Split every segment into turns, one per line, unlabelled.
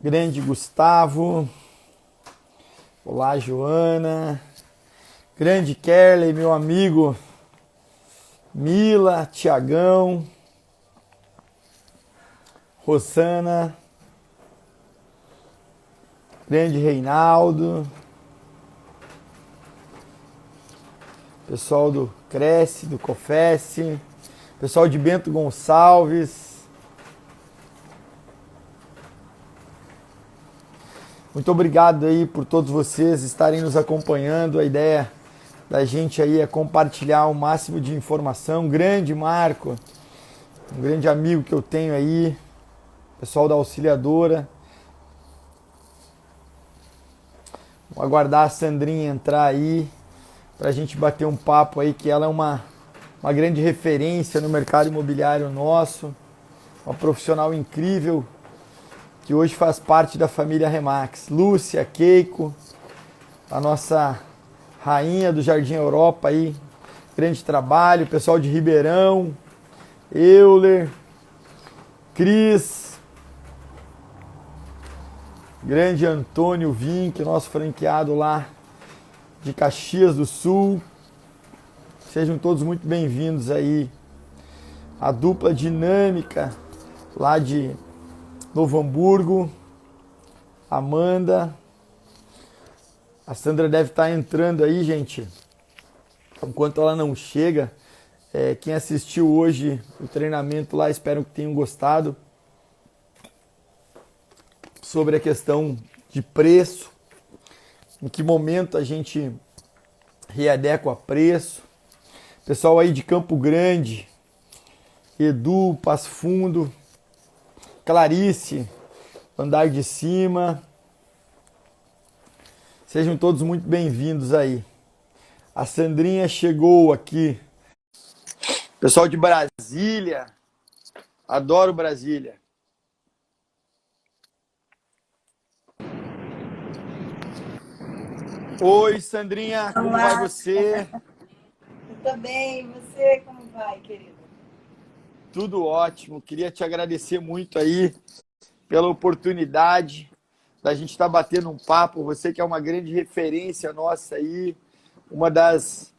Grande Gustavo. Olá, Joana. Grande Kerley, meu amigo. Mila, Tiagão. Rosana. Grande Reinaldo. Pessoal do Cresce, do Cofesse. Pessoal de Bento Gonçalves. Muito obrigado aí por todos vocês estarem nos acompanhando. A ideia da gente aí é compartilhar o máximo de informação. Grande Marco, um grande amigo que eu tenho aí, pessoal da Auxiliadora. Vou aguardar a Sandrinha entrar aí para a gente bater um papo aí, que ela é uma grande referência no mercado imobiliário nosso, uma profissional incrível que hoje faz parte da família Remax. Lúcia, Keiko, a nossa rainha do Jardim Europa aí, grande trabalho, pessoal de Ribeirão, Euler, Cris, grande Antônio Vinck, nosso franqueado lá de Caxias do Sul. Sejam todos muito bem-vindos aí. A dupla dinâmica lá de Novo Hamburgo, Amanda. A Sandra deve estar entrando aí, gente. Enquanto ela não chega, quem assistiu hoje o treinamento lá, espero que tenham gostado. Sobre a questão de preço, em que momento a gente readequa preço. Pessoal aí de Campo Grande, Edu, Passo Fundo, Clarice, andar de cima. Sejam todos muito bem-vindos aí. A Sandrinha chegou aqui. Pessoal de Brasília, adoro Brasília. Oi, Sandrinha, como vai
Olá,
você?
eu tô bem. E você, como vai, querido?
Tudo ótimo. Queria te agradecer muito aí pela oportunidade da gente estar batendo um papo. Você que é uma grande referência nossa aí, uma das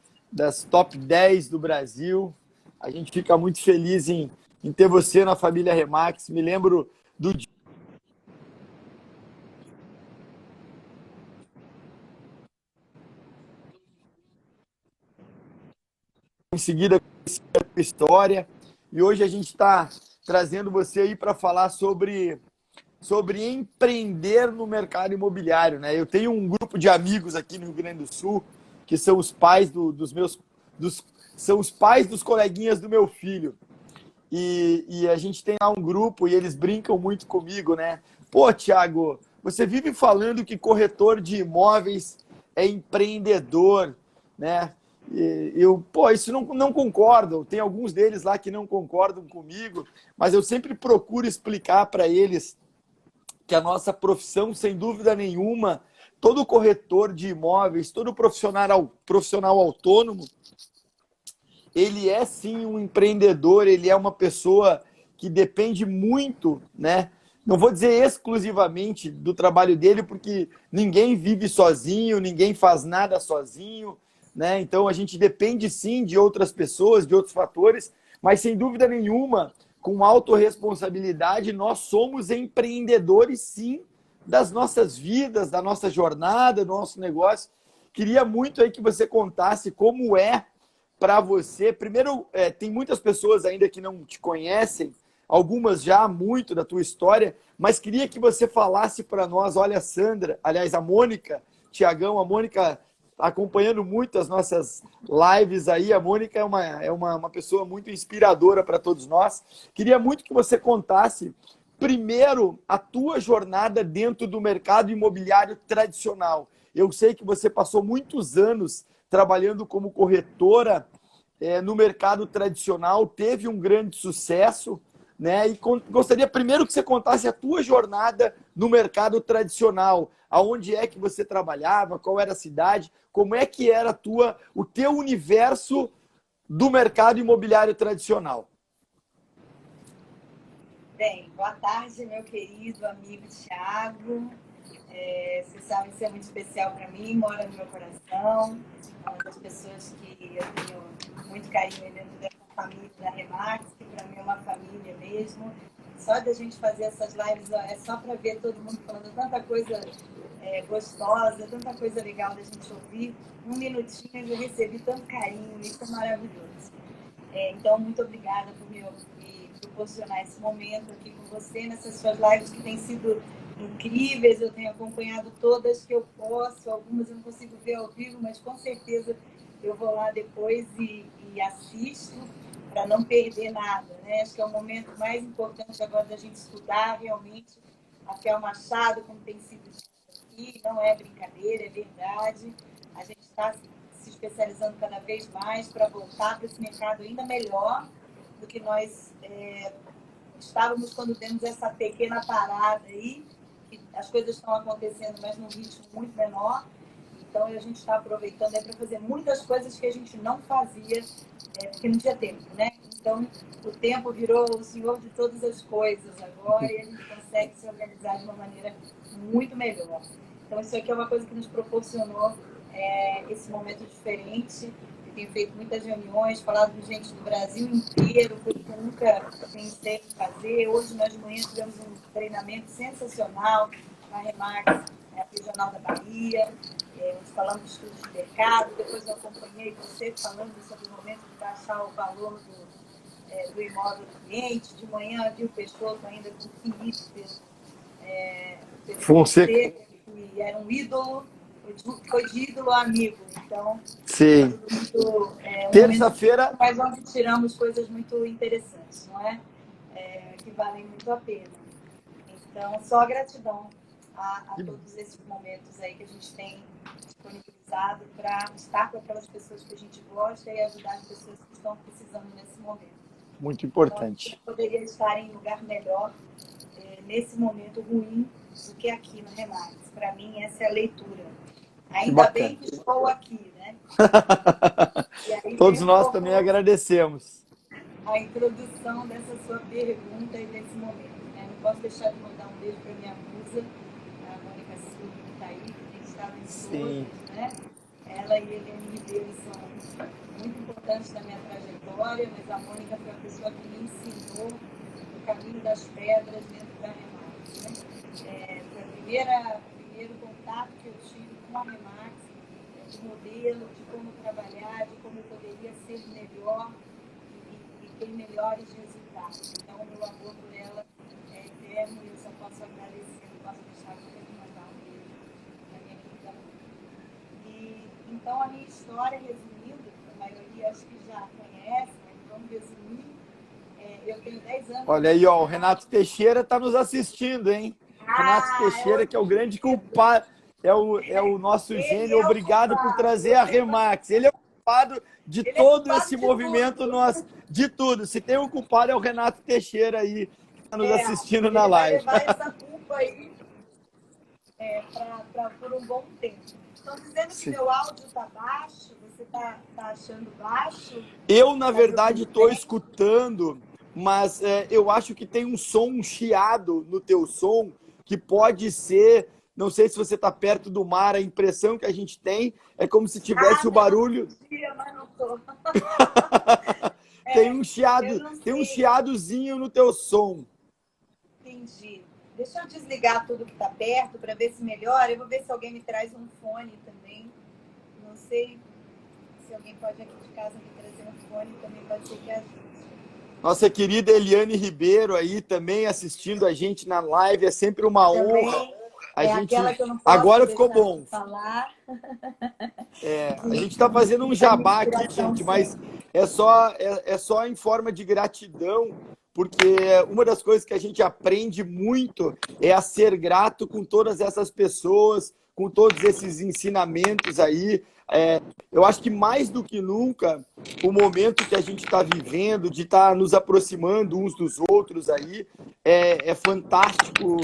top 10 do Brasil. A gente fica muito feliz em ter você na família Remax. Me lembro do dia em seguida conheci a tua história. E hoje a gente está trazendo você aí para falar sobre empreender no mercado imobiliário, né? Eu tenho um grupo de amigos aqui no Rio Grande do Sul que são os pais dos meus são os pais dos coleguinhas do meu filho. E a gente tem lá um grupo e eles brincam muito comigo, né? Pô, Thiago, você vive falando que corretor de imóveis é empreendedor, né? Isso não concordo. Tem alguns deles lá que não concordam comigo, mas eu sempre procuro explicar para eles que a nossa profissão, sem dúvida nenhuma, todo corretor de imóveis, todo profissional autônomo, ele é sim um empreendedor, ele é uma pessoa que depende muito, né? Não vou dizer exclusivamente do trabalho dele, porque ninguém vive sozinho, ninguém faz nada sozinho, né? Então a gente depende sim de outras pessoas, de outros fatores, mas sem dúvida nenhuma, com autorresponsabilidade, nós somos empreendedores sim das nossas vidas, da nossa jornada, do nosso negócio. Queria muito aí que você contasse como é para você. Primeiro, tem muitas pessoas ainda que não te conhecem, algumas já muito da tua história, mas queria que você falasse para nós. Olha, Sandra, aliás, a Mônica, Tiagão, a Mônica acompanhando muito as nossas lives aí. A Mônica é uma pessoa muito inspiradora para todos nós. Queria muito que você contasse, primeiro, a tua jornada dentro do mercado imobiliário tradicional. Eu sei que você passou muitos anos trabalhando como corretora no mercado tradicional, teve um grande sucesso, né? E gostaria primeiro que você contasse a tua jornada no mercado tradicional, aonde é que você trabalhava, qual era a cidade, como é que era o teu universo do mercado imobiliário tradicional.
Bem, boa tarde, meu querido amigo Thiago. Vocês sabem que isso é muito especial para mim, mora no meu coração. É uma das pessoas que eu tenho muito carinho dentro dessa família da Remax, que para mim é uma família mesmo. Só da gente fazer essas lives é só para ver todo mundo falando tanta coisa gostosa, tanta coisa legal da gente ouvir. Um minutinho eu recebi tanto carinho, isso é maravilhoso. Então, muito obrigada por me proporcionar esse momento aqui com você, nessas suas lives que têm sido incríveis. Eu tenho acompanhado todas que eu posso, algumas eu não consigo ver ao vivo, mas com certeza eu vou lá depois e assisto para não perder nada, né? Acho que é o momento mais importante agora da gente estudar realmente a Rafael Machado, como tem sido dito aqui, não é brincadeira, é verdade. A gente está se especializando cada vez mais para voltar para esse mercado ainda melhor do que nós estávamos quando demos essa pequena parada aí, que as coisas estão acontecendo, mas num ritmo muito menor. Então, a gente está aproveitando para fazer muitas coisas que a gente não fazia, porque não tinha tempo, né? Então, o tempo virou o senhor de todas as coisas agora e a gente consegue se organizar de uma maneira muito melhor. Então, isso aqui é uma coisa que nos proporcionou esse momento diferente. Eu tenho feito muitas reuniões, falado com gente do Brasil inteiro, coisa que eu nunca pensei em fazer. Hoje, nós de manhã tivemos um treinamento sensacional na Remax, regional da Bahia, onde falamos de estudos de mercado. Depois eu acompanhei você falando sobre o momento de baixar o valor do imóvel do cliente. De manhã vi o Peixoto ainda com o Felipe
Fonseca.
Que era um ídolo, foi de ídolo a amigo. Então,
sim. Terça-feira.
Mas onde tiramos coisas muito interessantes, não é? Que valem muito a pena. Então, só gratidão a todos esses momentos aí que a gente tem disponibilizado para estar com aquelas pessoas que a gente gosta e ajudar as pessoas que estão precisando nesse momento.
Muito importante.
Então, poderia estar em lugar melhor nesse momento ruim do que aqui no Remax. Para mim, essa é a leitura. Ainda bem que estou aqui, né?
Todos nós também agradecemos.
A introdução dessa sua pergunta e desse momento, né? Não posso deixar de mandar um beijo para minha musa, a Mônica Silva, que está aí, que tem estado em todas, né? Ela e a Eliane Ribeiro são muito importantes na minha trajetória, mas a Mônica foi a pessoa que me ensinou o caminho das pedras dentro da Remax, né? Foi o primeiro contato que eu tive com a Remax, de modelo, de como trabalhar, de como eu poderia ser melhor e ter melhores resultados. Então, o meu amor por ela é eterno e eu só posso agradecer, não posso deixar de mandar um beijo na minha querida mãe. Então, a minha história, resumindo, a maioria acho que já conhece, mas vamos resumir. Eu tenho 10 anos.
Olha aí, ó, o Renato Teixeira está nos assistindo, hein? Renato Teixeira, que é o grande culpado, é o nosso gênio. Obrigado por trazer a Remax. Ele é o culpado de todo esse movimento nosso, de tudo. Se tem um culpado, é o Renato Teixeira aí, que está nos assistindo na live.
Vai levar essa culpa aí por um bom tempo. Estão dizendo que meu áudio está baixo, você está achando baixo?
Eu, na verdade, estou escutando, mas eu acho que tem um som, um chiado no teu som, que pode ser, não sei se você está perto do mar, a impressão que a gente tem é como se tivesse o barulho.
Mas não tô.
Tem um chiado, tem um chiadozinho no teu som.
Entendi. Deixa eu desligar tudo que está perto para ver se melhora. Eu vou ver se alguém me traz um fone também. Não sei se alguém pode aqui de casa me trazer um fone, também pode ser que ajude.
Nossa querida Eliane Ribeiro aí também assistindo a gente na live, é sempre uma honra. A gente...
aquela que eu não posso
Agora ficou bom.
Falar.
A gente está fazendo um jabá aqui, gente, mas é só em forma de gratidão, porque uma das coisas que a gente aprende muito é a ser grato com todas essas pessoas, com todos esses ensinamentos aí. Eu acho que mais do que nunca, o momento que a gente está vivendo, de estar nos aproximando uns dos outros aí, é fantástico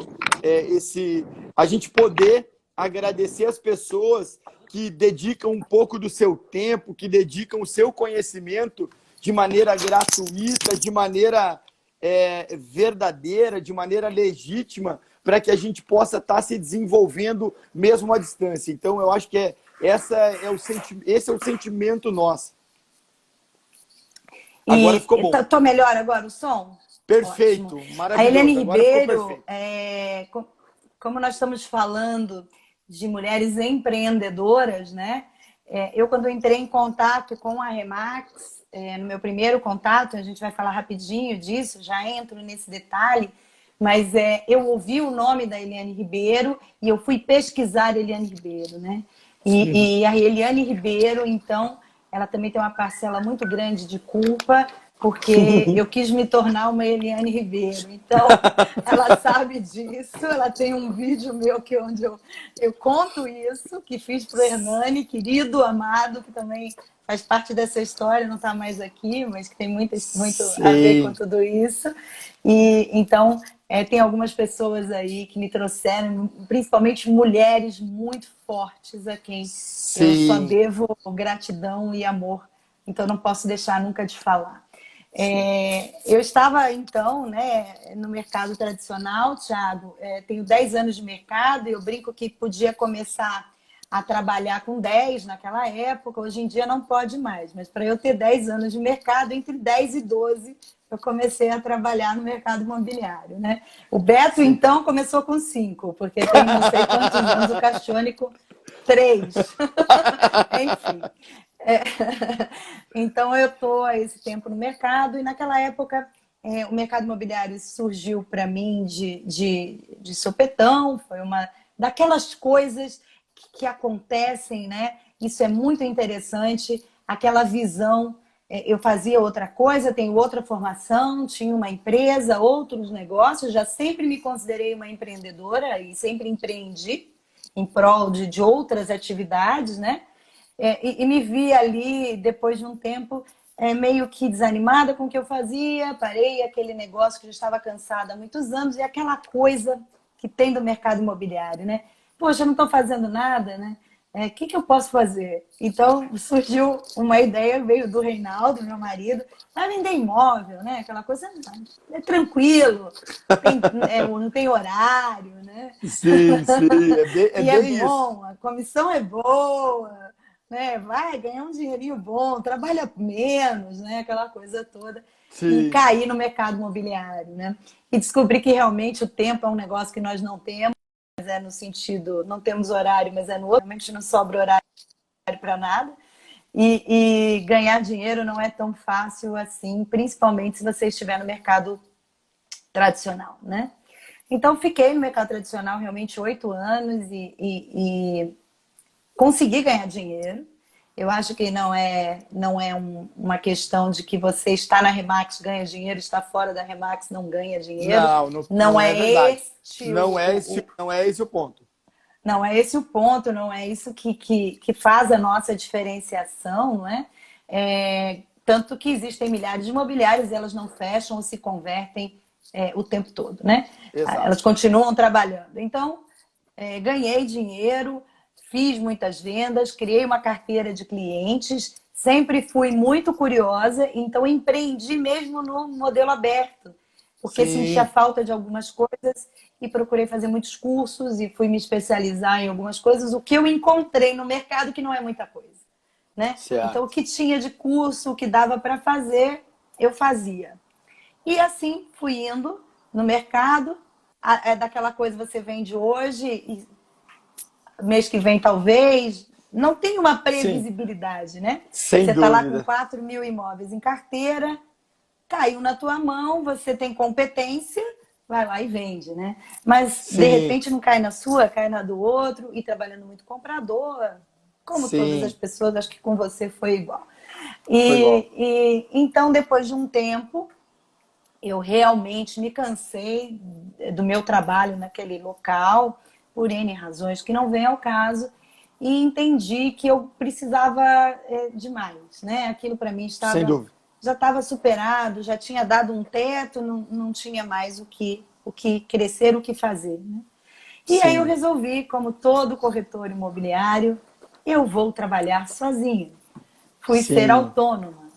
a gente poder agradecer as pessoas que dedicam um pouco do seu tempo, que dedicam o seu conhecimento de maneira gratuita, de maneira verdadeira, de maneira legítima, para que a gente possa estar se desenvolvendo mesmo à distância. Então, eu acho que esse é o sentimento nosso. Agora ficou bom.
Tô melhor agora o som?
Perfeito,
Ótimo.
maravilhoso.
A Eliane
Agora ficou
Ribeiro,
perfeito.
como nós estamos falando de mulheres empreendedoras, né? Eu, quando entrei em contato com a Remax, no meu primeiro contato, a gente vai falar rapidinho disso, já entro nesse detalhe, mas eu ouvi o nome da Eliane Ribeiro e eu fui pesquisar a Eliane Ribeiro, né? E a Eliane Ribeiro, então, ela também tem uma parcela muito grande de culpa, porque eu quis me tornar uma Eliane Ribeiro. Então, ela sabe disso. Ela tem um vídeo meu onde eu conto isso, que fiz para o Hernani, querido, amado, que também faz parte dessa história, não está mais aqui, mas que tem muito a ver com tudo isso. E então, tem algumas pessoas aí que me trouxeram, principalmente mulheres muito fortes a quem eu só devo gratidão e amor. Então, não posso deixar nunca de falar. Eu estava, então, né, no mercado tradicional, Thiago, tenho 10 anos de mercado e eu brinco que podia começar a trabalhar com 10 naquela época, hoje em dia não pode mais, mas para eu ter 10 anos de mercado, entre 10 e 12, eu comecei a trabalhar no mercado imobiliário, né? O Beto, então, começou com 5, porque tem não sei quantos anos, o Caixônico, 3. Enfim. Então, eu estou há esse tempo no mercado e naquela época o mercado imobiliário surgiu para mim de sopetão, foi uma daquelas coisas que acontecem, né? Isso é muito interessante, aquela visão. Eu fazia outra coisa, tenho outra formação, tinha uma empresa, outros negócios, já sempre me considerei uma empreendedora e sempre empreendi em prol de outras atividades, né? E me vi ali, depois de um tempo, meio que desanimada com o que eu fazia, parei aquele negócio que eu já estava cansada há muitos anos, e aquela coisa que tem do mercado imobiliário, né? Poxa, eu não estou fazendo nada, né? O que eu posso fazer? Então, surgiu uma ideia, veio do Reinaldo, meu marido, vai vender imóvel, né? Aquela coisa, é tranquilo, não tem horário, né?
Sim,
E
bem isso.
bom, a comissão é boa, né? Vai ganhar um dinheirinho bom, trabalha menos, né? Aquela coisa toda. E
Sim.
cair no mercado imobiliário, né? E descobri que realmente o tempo é um negócio que nós não temos, no sentido, não temos horário, mas no outro, realmente não sobra horário para nada. E ganhar dinheiro não é tão fácil assim, principalmente se você estiver no mercado tradicional, né? Então, fiquei no mercado tradicional realmente 8 anos e consegui ganhar dinheiro. Eu acho que não é uma questão de que você está na Remax, ganha dinheiro, está fora da Remax, não ganha dinheiro.
Não é verdade.
Este
Não é esse o ponto.
Não é esse o ponto, não é isso que faz a nossa diferenciação, não é? Tanto que existem milhares de imobiliários e elas não fecham ou se convertem o tempo todo, né?
Exato.
Elas continuam trabalhando. Então, ganhei dinheiro, fiz muitas vendas, criei uma carteira de clientes, sempre fui muito curiosa, então empreendi mesmo no modelo aberto, porque sentia falta de algumas coisas e procurei fazer muitos cursos e fui me especializar em algumas coisas, o que eu encontrei no mercado que não é muita coisa, né? Então, o que tinha de curso, o que dava para fazer, eu fazia. E assim fui indo no mercado, daquela coisa você vende hoje e mês que vem talvez, não tem uma previsibilidade, né?
Sem
você está lá com
dúvida.
4 mil imóveis em carteira, caiu na tua mão, você tem competência, vai lá e vende, né? Mas, de repente, não cai na sua, cai na do outro, e trabalhando muito comprador, como todas as pessoas, acho que com você foi igual. Então, depois de um tempo, eu realmente me cansei do meu trabalho naquele local, por N razões que não vem ao caso, e entendi que eu precisava de mais, né? Aquilo para mim já estava superado, já tinha dado um teto, não tinha mais o que crescer, o que fazer. Né? E aí eu resolvi, como todo corretor imobiliário, eu vou trabalhar sozinha. Fui ser autônoma.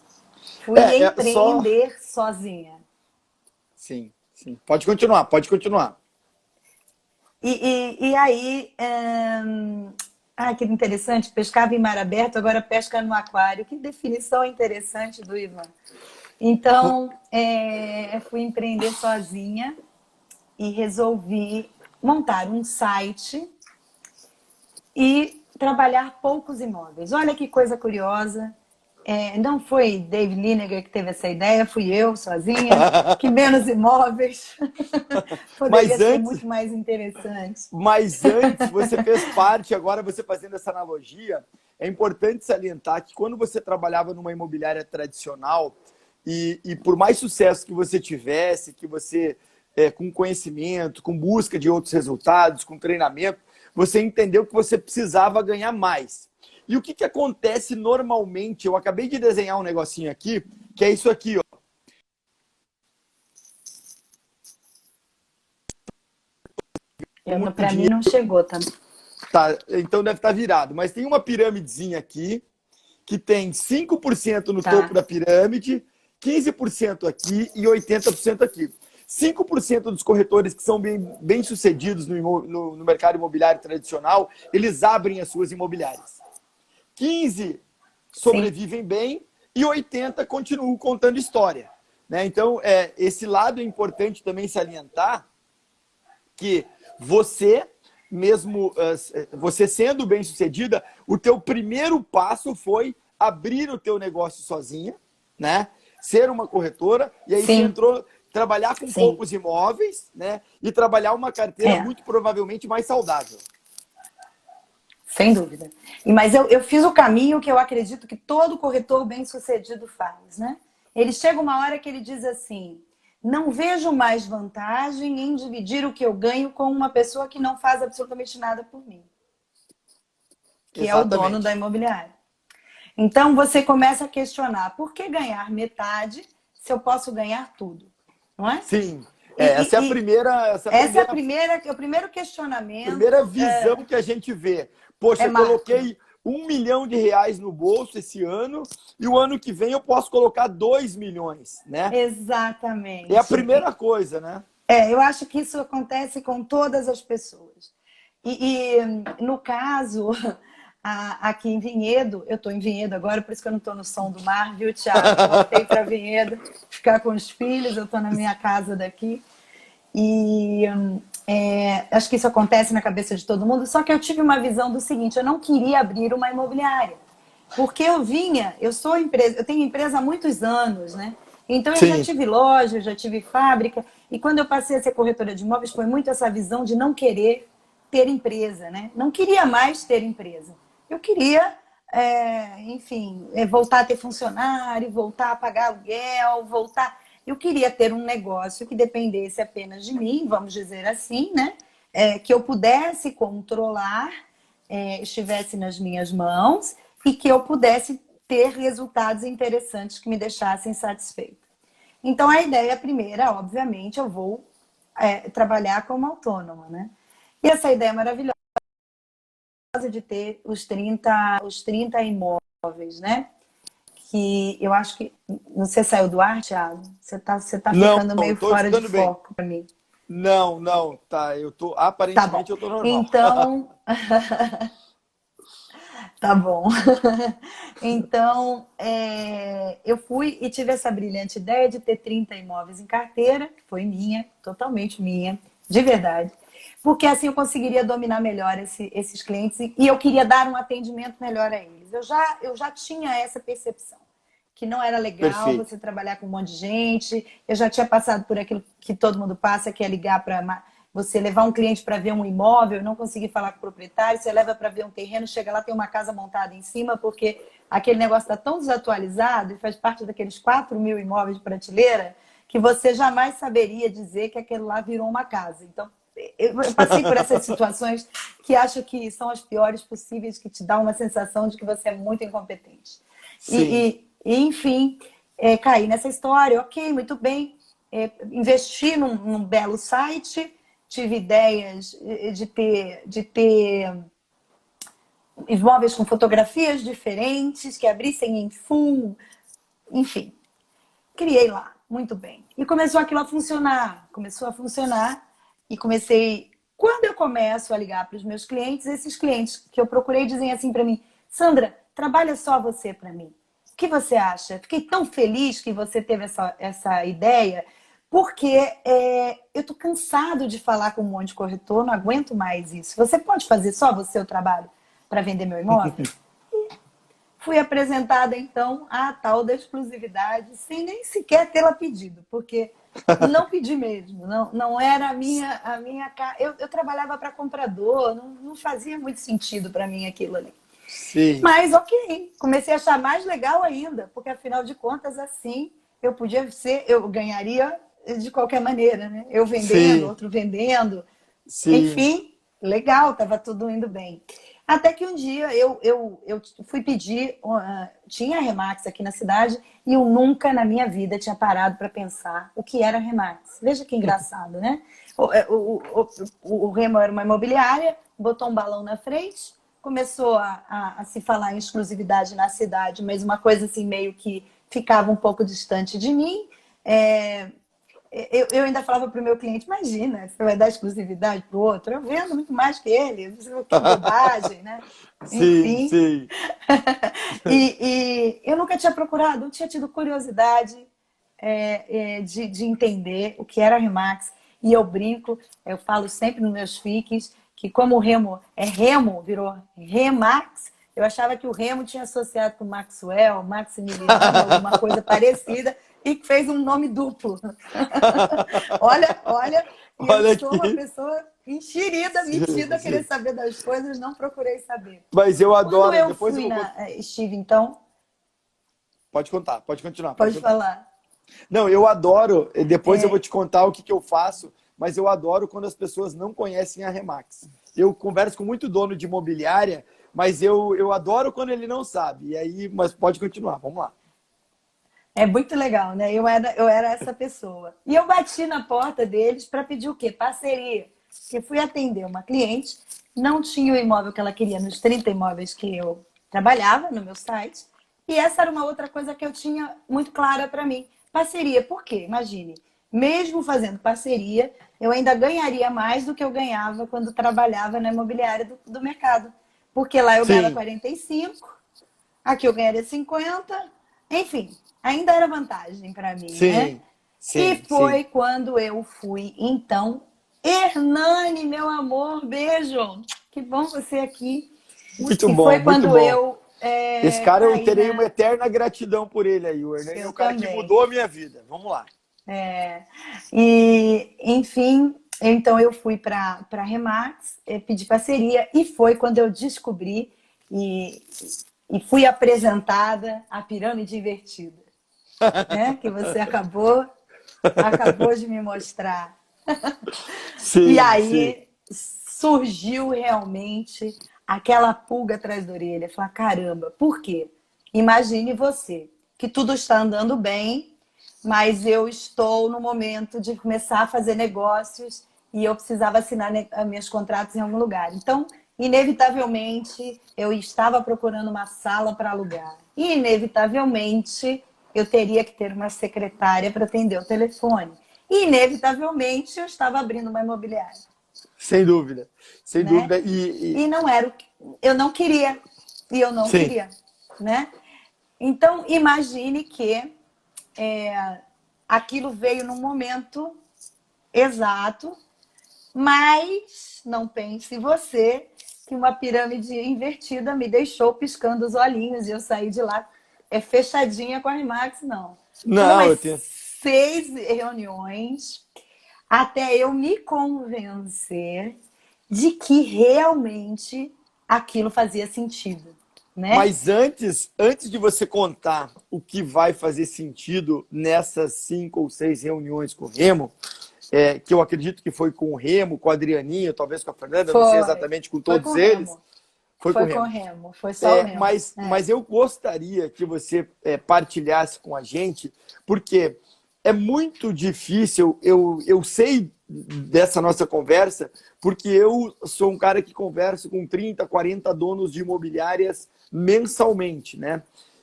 Fui empreender sozinha.
sim, sim. Pode continuar, pode continuar.
E aí, que interessante, pescava em mar aberto, agora pesca no aquário. Que definição interessante do Ivan. Então, fui empreender sozinha e resolvi montar um site e trabalhar poucos imóveis. Olha que coisa curiosa. Não foi David Lineker que teve essa ideia, fui eu sozinha, que menos imóveis poderia
Mas
ser
antes,
muito mais interessante.
mas antes você fez parte, agora você fazendo essa analogia, é importante salientar que quando você trabalhava numa imobiliária tradicional e por mais sucesso que você tivesse, que você com conhecimento, com busca de outros resultados, com treinamento, você entendeu que você precisava ganhar mais. E o que, que acontece normalmente? Eu acabei de desenhar um negocinho aqui, que é isso aqui, ó. Muito
Para mim
dinheiro,
não chegou, tá?
tá? Então deve estar virado. Mas tem uma pirâmidezinha aqui, que tem 5% no topo
Tá.
da pirâmide, 15% aqui e 80% aqui. 5% dos corretores que são bem sucedidos no mercado imobiliário tradicional, eles abrem as suas imobiliárias. 15 sobrevivem bem e 80 continuam contando história. Né? Então, esse lado é importante também salientar que você, mesmo você sendo bem sucedida, o teu primeiro passo foi abrir o teu negócio sozinha, né? Ser uma corretora, e aí você entrou trabalhar com poucos imóveis, né? E trabalhar uma carteira muito provavelmente mais saudável.
Sem dúvida. Mas eu fiz o caminho que eu acredito que todo corretor bem-sucedido faz, né? Ele chega uma hora que ele diz assim: não vejo mais vantagem em dividir o que eu ganho com uma pessoa que não faz absolutamente nada por mim, que é o dono da imobiliária. Então você começa a questionar: por que ganhar metade se eu posso ganhar tudo? Não é?
Sim. Essa é a primeira.
É o primeiro questionamento.
Primeira visão que a gente vê. Poxa, eu coloquei R$1 milhão no bolso esse ano e o ano que vem eu posso colocar 2 milhões, né?
Exatamente.
É a primeira coisa, né?
Eu acho que isso acontece com todas as pessoas. E no caso, aqui em Vinhedo, eu estou em Vinhedo agora, por isso que eu não estou no som do mar, viu, Thiago? Voltei para Vinhedo, ficar com os filhos, eu estou na minha casa daqui. E acho que isso acontece na cabeça de todo mundo, só que eu tive uma visão do seguinte: eu não queria abrir uma imobiliária, porque eu tenho empresa há muitos anos, né? Então eu já tive loja, eu já tive fábrica, e quando eu passei a ser corretora de imóveis foi muito essa visão de não querer ter empresa, né? Não queria mais ter empresa. Eu queria, enfim, voltar a ter funcionário, voltar a pagar aluguel, voltar. Eu queria ter um negócio que dependesse apenas de mim, vamos dizer assim, né? Que eu pudesse controlar, estivesse nas minhas mãos e que eu pudesse ter resultados interessantes que me deixassem satisfeita. Então, a ideia primeira, obviamente, eu vou trabalhar como autônoma, né? E essa ideia maravilhosa de ter os 30 imóveis, né? Que eu acho que... Você saiu do ar, Thiago? Você tá ficando meio fora de foco para mim.
Não, tá. Aparentemente, eu tô normal.
Então... Tá bom. Então, eu fui e tive essa brilhante ideia de ter 30 imóveis em carteira, que foi minha, totalmente minha, de verdade. Porque assim eu conseguiria dominar melhor esses clientes e eu queria dar um atendimento melhor a eles. Eu já tinha essa percepção, que não era legal você trabalhar com um monte de gente. Eu já tinha passado por aquilo que todo mundo passa, que é ligar para... Você levar um cliente para ver um imóvel, não conseguir falar com o proprietário, você leva para ver um terreno, chega lá, tem uma casa montada em cima, porque aquele negócio está tão desatualizado e faz parte daqueles 4.000 imóveis de prateleira, que você jamais saberia dizer que aquele lá virou uma casa. Então, eu passei por essas situações que acho que são as piores possíveis, que te dá uma sensação de que você é muito incompetente. Enfim, caí nessa história, ok, muito bem, investi num belo site. Tive ideias de ter imóveis com fotografias diferentes, que abrissem em full, enfim. Criei lá muito bem. E começou aquilo a funcionar, e comecei... Quando eu começo a ligar para os meus clientes, esses clientes que eu procurei dizem assim para mim, Sandra, trabalha só você para mim. O que você acha? Fiquei tão feliz que você teve essa ideia, porque eu tô cansado de falar com um monte de corretor, não aguento mais isso. Você pode fazer só você o trabalho para vender meu imóvel? Fui apresentada, então, à tal da exclusividade, sem nem sequer tê-la pedido, porque não pedi mesmo, não era a minha eu trabalhava para comprador, não fazia muito sentido para mim aquilo ali.
Sim.
Mas ok, comecei a achar mais legal ainda, porque afinal de contas, assim, eu ganharia de qualquer maneira, né? Eu vendendo,
Sim.
outro vendendo,
Sim.
enfim, legal, estava tudo indo bem. Até que um dia eu fui pedir, tinha a Remax aqui na cidade e eu nunca na minha vida tinha parado para pensar o que era a Remax. Veja que engraçado, né? O Remo era uma imobiliária, botou um balão na frente, começou a se falar em exclusividade na cidade, mas uma coisa assim meio que ficava um pouco distante de mim. Eu ainda falava para o meu cliente, imagina, você vai dar exclusividade para o outro, eu vendo muito mais que ele, que bobagem, né?
Sim,
Enfim.
sim.
E eu nunca tinha procurado, não tinha tido curiosidade de entender o que era a Remax. E eu brinco, eu falo sempre nos meus fiques, que como o Remo é Remo, virou Remax, eu achava que o Remo tinha associado com Maxwell, Maximiliano, alguma coisa parecida, e que fez um nome duplo. Olha, e eu
Olha
sou uma
aqui.
pessoa enxerida, metida, a querer saber das coisas, não procurei saber.
Mas eu
Quando
adoro.
eu
Depois eu
fui
vou.
Steve, então,
Pode contar, pode continuar, pode
pode
contar.
falar.
Não, eu adoro. Depois eu vou te contar o que eu faço, mas eu adoro quando as pessoas não conhecem a Remax. Eu converso com muito dono de imobiliária, mas eu adoro quando ele não sabe. E aí, mas pode continuar, vamos lá.
É muito legal, né? Eu era essa pessoa. E eu bati na porta deles para pedir o quê? Parceria. Porque fui atender uma cliente, não tinha o imóvel que ela queria nos 30 imóveis que eu trabalhava no meu site. E essa era uma outra coisa que eu tinha muito clara para mim. Parceria, por quê? Imagine, mesmo fazendo parceria, eu ainda ganharia mais do que eu ganhava quando trabalhava na imobiliária do mercado. Porque lá eu ganhava
Sim,
45, aqui eu ganharia 50, enfim, ainda era vantagem para mim, né?
sim,
E
sim, sim.
foi quando eu fui, então, Hernani, meu amor, beijo, que bom você aqui.
Muito
E
bom,
foi
muito
quando
bom.
eu
Esse cara eu
caí
terei uma
na.
eterna gratidão por ele aí, o Hernani é o
Eu
cara que
também.
mudou a minha vida. Vamos lá.
E, enfim, então eu fui para a Remax, pedi parceria, e foi quando eu descobri e, e fui apresentada a pirâmide invertida, né? Que você acabou de me mostrar. E
Sim, sim.
aí surgiu realmente aquela pulga atrás da orelha. Falar, caramba, por quê? Imagine você, que tudo está andando bem, mas eu estou no momento de começar a fazer negócios e eu precisava assinar meus contratos em algum lugar. Então, inevitavelmente, eu estava procurando uma sala para alugar. E, inevitavelmente, eu teria que ter uma secretária para atender o telefone. E, inevitavelmente, eu estava abrindo uma imobiliária,
Sem dúvida. Sem
né?
dúvida.
E não era o que eu não queria. E eu não
Sim.
queria, né? Então, imagine que aquilo veio num momento exato, mas não pense você que uma pirâmide invertida me deixou piscando os olhinhos e eu saí de lá fechadinha com a Remax, não. Foram
Não,
umas
eu tenho.
6 reuniões até eu me convencer de que realmente aquilo fazia sentido, né?
Mas antes de você contar o que vai fazer sentido nessas 5 ou 6 reuniões com o Remo, que eu acredito que foi com o Remo, com a Adrianinha, talvez com a Fernanda, não sei
Foi.
exatamente com
Foi com
todos
o
eles,
Remo.
foi com o
Foi com o
Remo.
Remo. Foi só o Remo.
Mas eu gostaria que você partilhasse com a gente, porque é muito difícil, eu sei dessa nossa conversa, porque eu sou um cara que conversa com 30, 40 donos de imobiliárias mensalmente, né?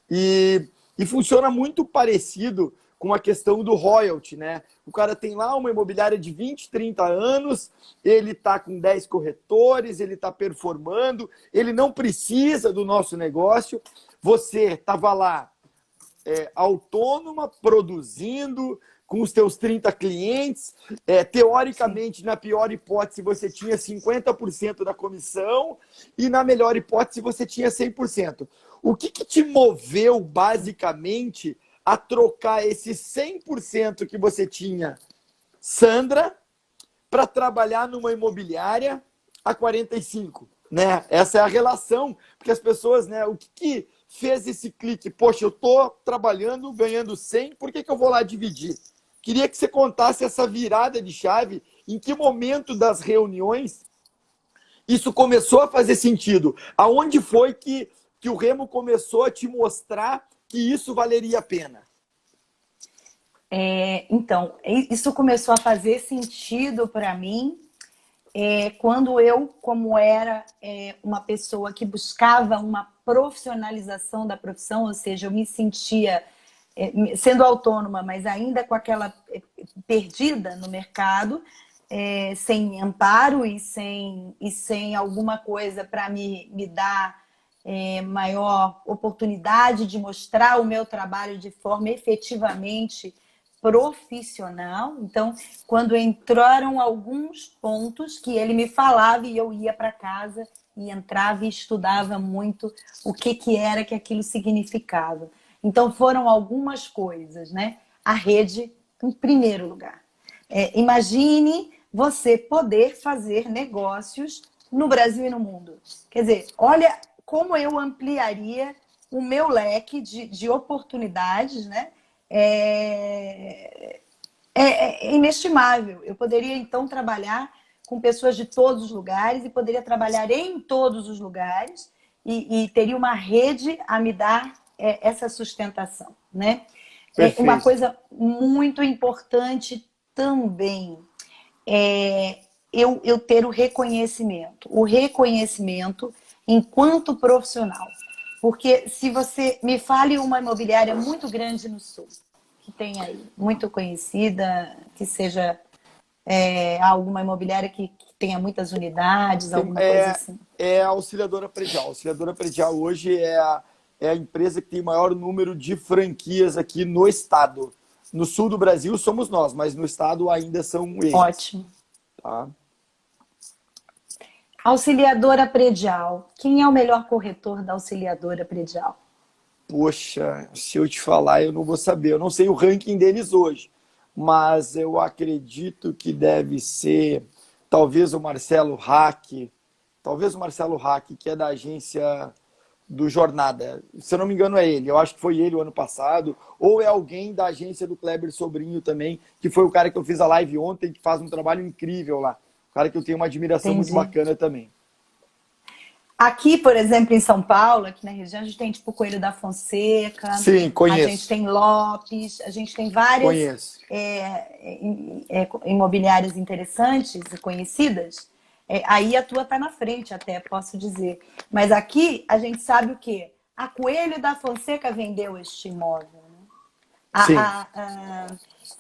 E funciona muito parecido com a questão do royalty, né? O cara tem lá uma imobiliária de 20, 30 anos, ele está com 10 corretores, ele está performando, ele não precisa do nosso negócio. Você estava lá autônoma, produzindo, com os teus 30 clientes. Teoricamente, na pior hipótese, você tinha 50% da comissão e na melhor hipótese, você tinha 100%. O que te moveu, basicamente, a trocar esse 100% que você tinha, Sandra, para trabalhar numa imobiliária a 45%? Né? Essa é a relação, porque as pessoas, né, o que fez esse clique? Poxa, eu estou trabalhando, ganhando 100, por que eu vou lá dividir? Queria que você contasse essa virada de chave, em que momento das reuniões isso começou a fazer sentido? Aonde foi que o Remo começou a te mostrar que isso valeria a pena?
Então, isso começou a fazer sentido para mim quando eu, como era uma pessoa que buscava uma profissionalização da profissão, ou seja, eu me sentia sendo autônoma, mas ainda com aquela perdida no mercado, sem amparo e sem alguma coisa para me dar maior oportunidade de mostrar o meu trabalho de forma efetivamente profissional. Então, quando entraram alguns pontos que ele me falava e eu ia para casa e entrava e estudava muito o que era que aquilo significava. Então, foram algumas coisas, né? A rede, em primeiro lugar. Imagine você poder fazer negócios no Brasil e no mundo. Quer dizer, olha como eu ampliaria o meu leque de oportunidades, né? É inestimável. Eu poderia, então, trabalhar com pessoas de todos os lugares e poderia trabalhar em todos os lugares e teria uma rede a me dar essa sustentação, né? Uma coisa muito importante também eu ter o reconhecimento enquanto profissional. Porque se você me fale uma imobiliária muito grande no Sul, que tem aí, muito conhecida, que seja alguma imobiliária que tenha muitas unidades, alguma coisa assim.
É a Auxiliadora Predial. A Auxiliadora Predial hoje é a empresa que tem maior número de franquias aqui no estado. No sul do Brasil somos nós, mas no estado ainda são eles.
Ótimo.
Tá?
Auxiliadora Predial. Quem é o melhor corretor da Auxiliadora Predial?
Poxa, se eu te falar, eu não vou saber. Eu não sei o ranking deles hoje, mas eu acredito que deve ser talvez o Marcelo Hack, que é da agência do Jornada. Se eu não me engano, é ele. Eu acho que foi ele o ano passado. Ou é alguém da agência do Kleber Sobrinho também, que foi o cara que eu fiz a live ontem, que faz um trabalho incrível lá. Cara que eu tenho uma admiração muito bacana também.
Aqui, por exemplo, em São Paulo, aqui na região, a gente tem tipo Coelho da Fonseca.
Sim, conheço.
A gente tem Lopes, a gente tem várias imobiliárias interessantes e conhecidas. Aí a tua está na frente até, posso dizer. Mas aqui a gente sabe o quê? A Coelho da Fonseca vendeu este imóvel.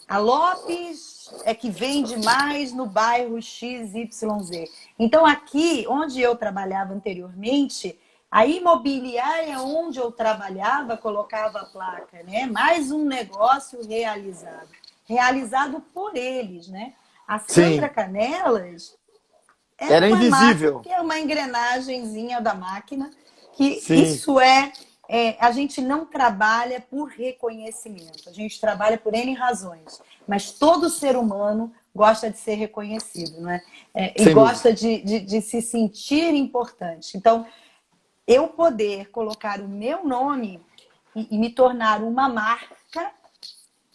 A Lopes é que vende mais no bairro XYZ. Então, aqui, onde eu trabalhava anteriormente, a imobiliária onde eu trabalhava colocava a placa, né? Mais um negócio realizado. Realizado por eles, né? A Sandra Canelas
era invisível.
É uma engrenagemzinha da máquina, que isso a gente não trabalha por reconhecimento, a gente trabalha por N razões, mas todo ser humano gosta de ser reconhecido, né? E gosta de se sentir importante. Então, eu poder colocar o meu nome e me tornar uma marca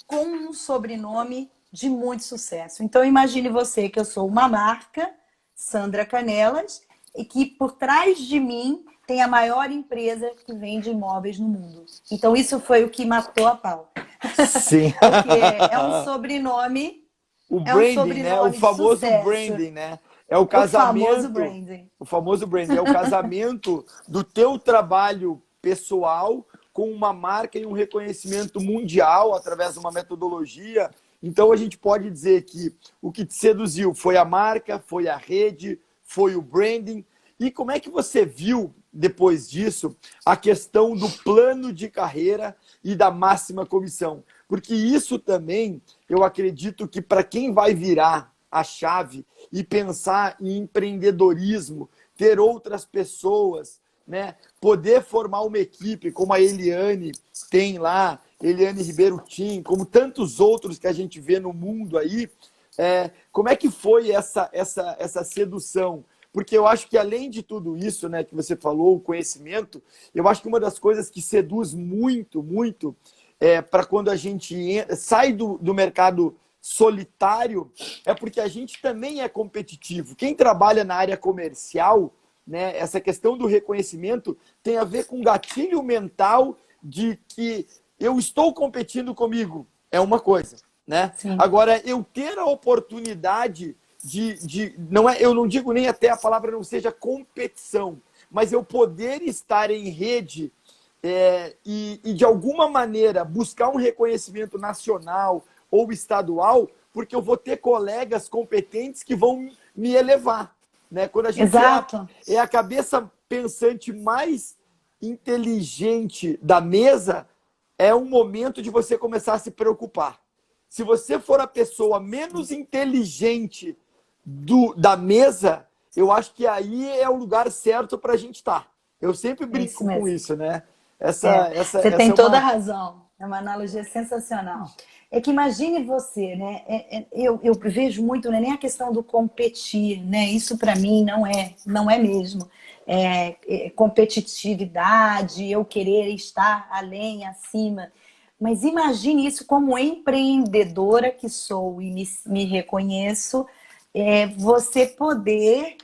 com um sobrenome de muito sucesso. Então, imagine você que eu sou uma marca, Sandra Canelas, e que por trás de mim tem a maior empresa que vende imóveis no mundo. Então, isso foi o que matou a pau.
Sim.
Porque é um sobrenome.
O branding, né? O famoso branding, né? É o casamento. O famoso branding. É o casamento do teu trabalho pessoal com uma marca e um reconhecimento mundial através de uma metodologia. Então, a gente pode dizer que o que te seduziu foi a marca, foi a rede, foi o branding. E como é que você viu, depois disso, a questão do plano de carreira e da máxima comissão? Porque isso também, eu acredito que para quem vai virar a chave e pensar em empreendedorismo, ter outras pessoas, né, poder formar uma equipe como a Eliane tem lá, Eliane Ribeiro Tim, como tantos outros que a gente vê no mundo aí, como é que foi essa sedução? Porque eu acho que além de tudo isso, né, que você falou, o conhecimento, eu acho que uma das coisas que seduz muito, muito, para quando a gente sai do mercado solitário, é porque a gente também é competitivo. Quem trabalha na área comercial, né, essa questão do reconhecimento tem a ver com gatilho mental de que eu estou competindo comigo, é uma coisa, né?
Sim.
Agora, eu ter a oportunidade não é, eu não digo nem até a palavra não seja competição, mas eu poder estar em rede e de alguma maneira buscar um reconhecimento nacional ou estadual, porque eu vou ter colegas competentes que vão me elevar, né? Quando a gente
Exato.
é a cabeça pensante mais inteligente da mesa, é um momento de você começar a se preocupar. Se você for a pessoa menos inteligente da mesa, eu acho que aí é o lugar certo para a gente estar. Eu sempre brinco com isso, né?
Você tem toda a razão. É uma analogia sensacional. É que imagine você, né? Eu vejo muito, não é nem a questão do competir, né? Isso para mim não é mesmo. Competitividade, eu querer estar além, acima. Mas imagine isso como empreendedora que sou e me reconheço, você poder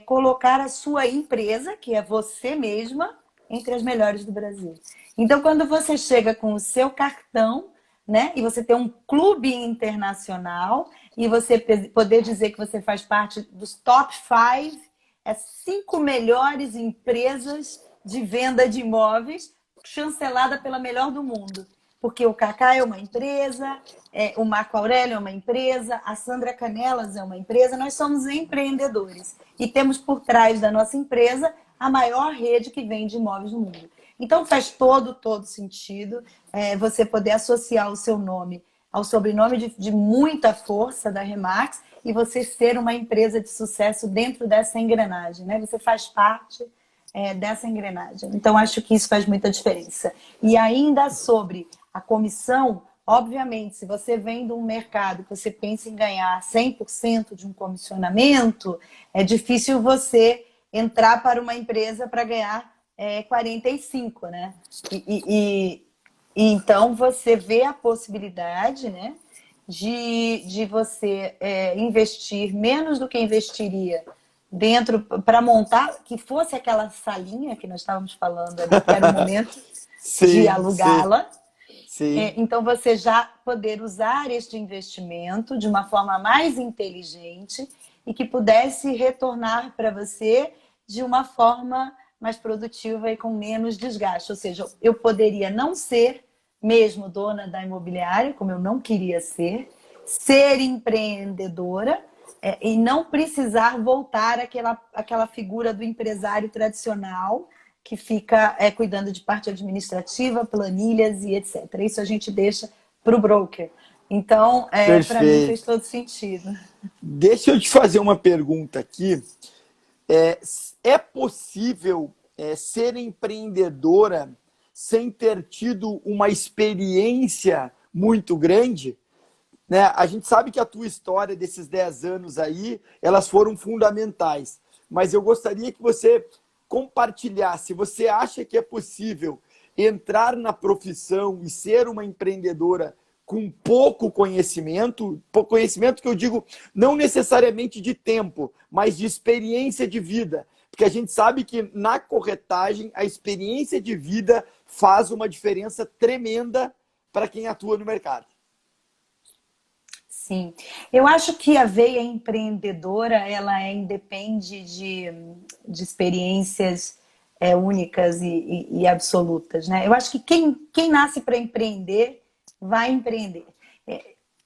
colocar a sua empresa, que é você mesma, entre as melhores do Brasil. Então, quando você chega com o seu cartão, né, e você tem um clube internacional, e você poder dizer que você faz parte dos top 5, 5 melhores empresas de venda de imóveis, chancelada pela melhor do mundo. Porque o Kaká é uma empresa, o Marco Aurélio é uma empresa, a Sandra Canelas é uma empresa, nós somos empreendedores. E temos por trás da nossa empresa a maior rede que vende imóveis no mundo. Então faz todo sentido você poder associar o seu nome ao sobrenome de muita força da Remax e você ser uma empresa de sucesso dentro dessa engrenagem, né? Você faz parte dessa engrenagem. Então acho que isso faz muita diferença. E ainda sobre a comissão, obviamente, se você vem de um mercado que você pensa em ganhar 100% de um comissionamento, é difícil você entrar para uma empresa para ganhar 45%, né? E então você vê a possibilidade, né, de você investir menos do que investiria dentro para montar, que fosse aquela salinha que nós estávamos falando ali, que era o momento de alugá-la. Então, você já poder usar este investimento de uma forma mais inteligente e que pudesse retornar para você de uma forma mais produtiva e com menos desgaste. Ou seja, eu poderia não ser mesmo dona da imobiliária, como eu não queria ser empreendedora e não precisar voltar àquela figura do empresário tradicional que fica cuidando de parte administrativa, planilhas e etc. Isso a gente deixa para o broker. Então, para mim fez todo sentido.
Deixa eu te fazer uma pergunta aqui. É possível ser empreendedora sem ter tido uma experiência muito grande? Né? A gente sabe que a tua história desses 10 anos aí, elas foram fundamentais. Mas eu gostaria que você compartilhasse. Você acha que é possível entrar na profissão e ser uma empreendedora com pouco conhecimento que eu digo não necessariamente de tempo, mas de experiência de vida? Porque a gente sabe que na corretagem a experiência de vida faz uma diferença tremenda para quem atua no mercado.
Sim, eu acho que a veia empreendedora ela independe de experiências únicas e absolutas, né? Eu acho que quem nasce para empreender, vai empreender.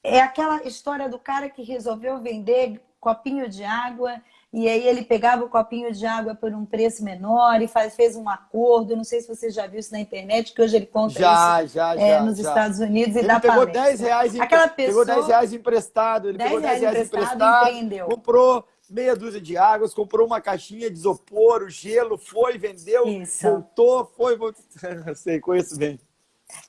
É aquela história do cara que resolveu vender copinho de água e aí ele pegava o copinho de água por um preço menor e fez um acordo. Eu não sei se você já viu isso na internet, que hoje ele conta isso nos Estados Unidos e
Ele
dá
pegou
palestra.
10 reais,
Aquela pessoa,
pegou 10 reais emprestado, ele pegou 10 reais emprestado,
empreendeu.
comprou meia dúzia de águas, comprou uma caixinha de isopor, o gelo, foi, vendeu, voltou. Eu sei, conheço bem.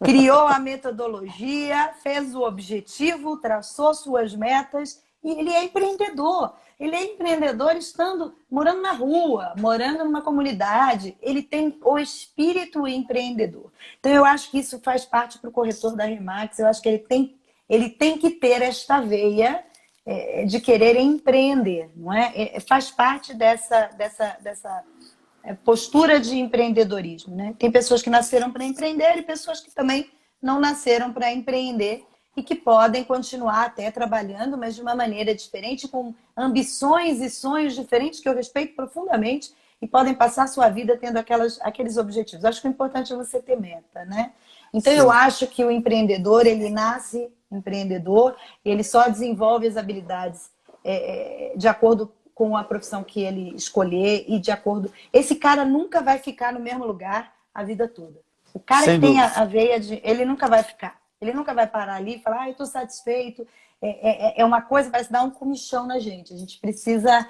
Criou a metodologia, fez o objetivo, traçou suas metas e ele é empreendedor. Ele é empreendedor morando na rua, morando numa comunidade. Ele tem o espírito empreendedor. Então, eu acho que isso faz parte para o corretor da Remax. Eu acho que ele tem que ter esta veia de querer empreender, não é? Faz parte dessa postura de empreendedorismo, né? Tem pessoas que nasceram para empreender e pessoas que também não nasceram para empreender e que podem continuar até trabalhando, mas de uma maneira diferente, com ambições e sonhos diferentes que eu respeito profundamente e podem passar a sua vida tendo aqueles objetivos. Acho que o importante é você ter meta, né? Então, eu acho que o empreendedor, ele nasce empreendedor e ele só desenvolve as habilidades de acordo com a profissão que ele escolher e de acordo... Esse cara nunca vai ficar no mesmo lugar a vida toda. O cara que tem a veia de... Ele nunca vai ficar. Ele nunca vai parar ali e falar, eu estou satisfeito. É uma coisa, parece dar um comichão na gente. A gente precisa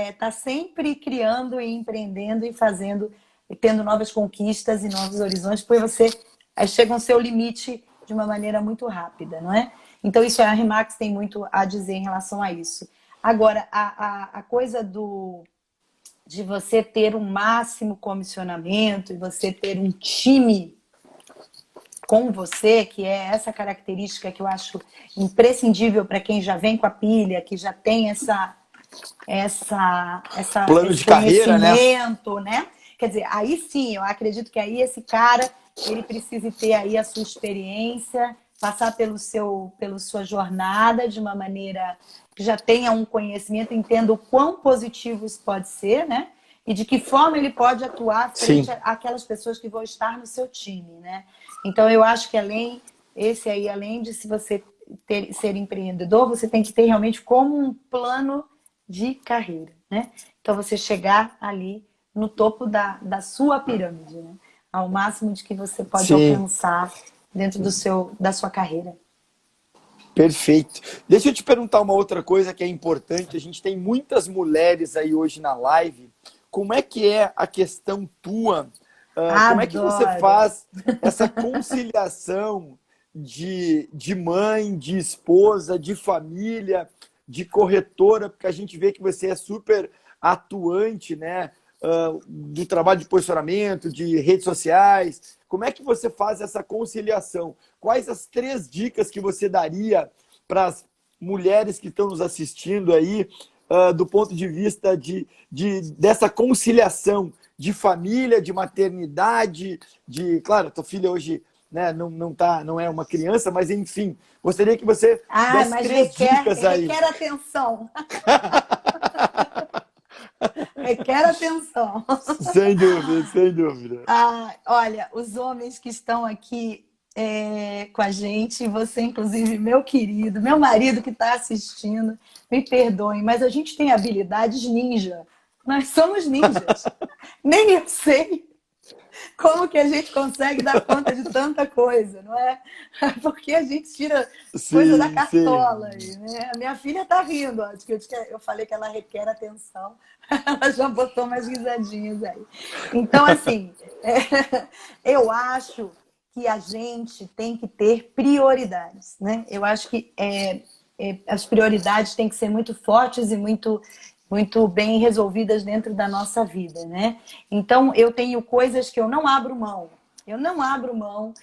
estar sempre criando e empreendendo e fazendo, e tendo novas conquistas e novos horizontes, porque você chega ao seu limite de uma maneira muito rápida, não é? Então, isso a Remax tem muito a dizer em relação a isso. Agora, a coisa de você ter um máximo comissionamento e você ter um time com você, que é essa característica que eu acho imprescindível para quem já vem com a pilha, que já tem
plano
esse
de carreira,
né? Quer dizer, aí sim, eu acredito que aí esse cara, ele precisa ter aí a sua experiência, passar pela sua jornada de uma maneira que já tenha um conhecimento, entenda o quão positivo isso pode ser, né? E de que forma ele pode atuar frente àquelas pessoas que vão estar no seu time, né? Então, eu acho que além de se você ser empreendedor, você tem que ter realmente como um plano de carreira, né? Então, você chegar ali no topo da sua pirâmide, né? Ao máximo de que você pode alcançar dentro da sua carreira.
Perfeito. Deixa eu te perguntar uma outra coisa que é importante. A gente tem muitas mulheres aí hoje na live. Como é que é a questão tua? Como é que você faz essa conciliação de mãe, de esposa, de família, de corretora? Porque a gente vê que você é super atuante, né? Do trabalho de posicionamento, de redes sociais. Como é que você faz essa conciliação? Quais as 3 dicas que você daria para as mulheres que estão nos assistindo aí, do ponto de vista dessa conciliação de família, de maternidade, claro, tua filha hoje, né, não é uma criança, mas enfim, gostaria que você desse 3 dicas aí.
Requer atenção. Requer atenção.
Sem dúvida, sem dúvida.
Olha, os homens que estão aqui com a gente, você inclusive, meu querido, meu marido que está assistindo, me perdoem, mas a gente tem habilidades ninja. Nós somos ninjas. Nem eu sei como que a gente consegue dar conta de tanta coisa, não é? Porque a gente tira coisa da cartola. Aí, né? A minha filha está rindo, ó, que eu falei que ela requer atenção. Ela já botou umas risadinhas aí. Então, assim, eu acho que a gente tem que ter prioridades, né? Eu acho que as prioridades têm que ser muito fortes e muito bem resolvidas dentro da nossa vida, né? Então, eu tenho coisas que eu não abro mão. Eu não abro mão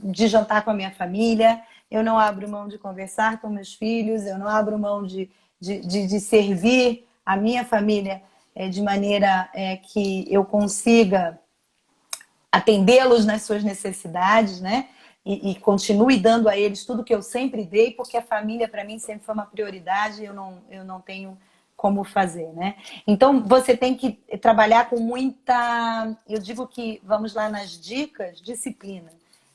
de jantar com a minha família, eu não abro mão de conversar com meus filhos, eu não abro mão de servir a minha família de maneira que eu consiga atendê-los nas suas necessidades, né? E continue dando a eles tudo que eu sempre dei, porque a família, para mim, sempre foi uma prioridade, eu não tenho como fazer, né? Então, você tem que trabalhar com muita... Eu digo que, vamos lá nas dicas, disciplina.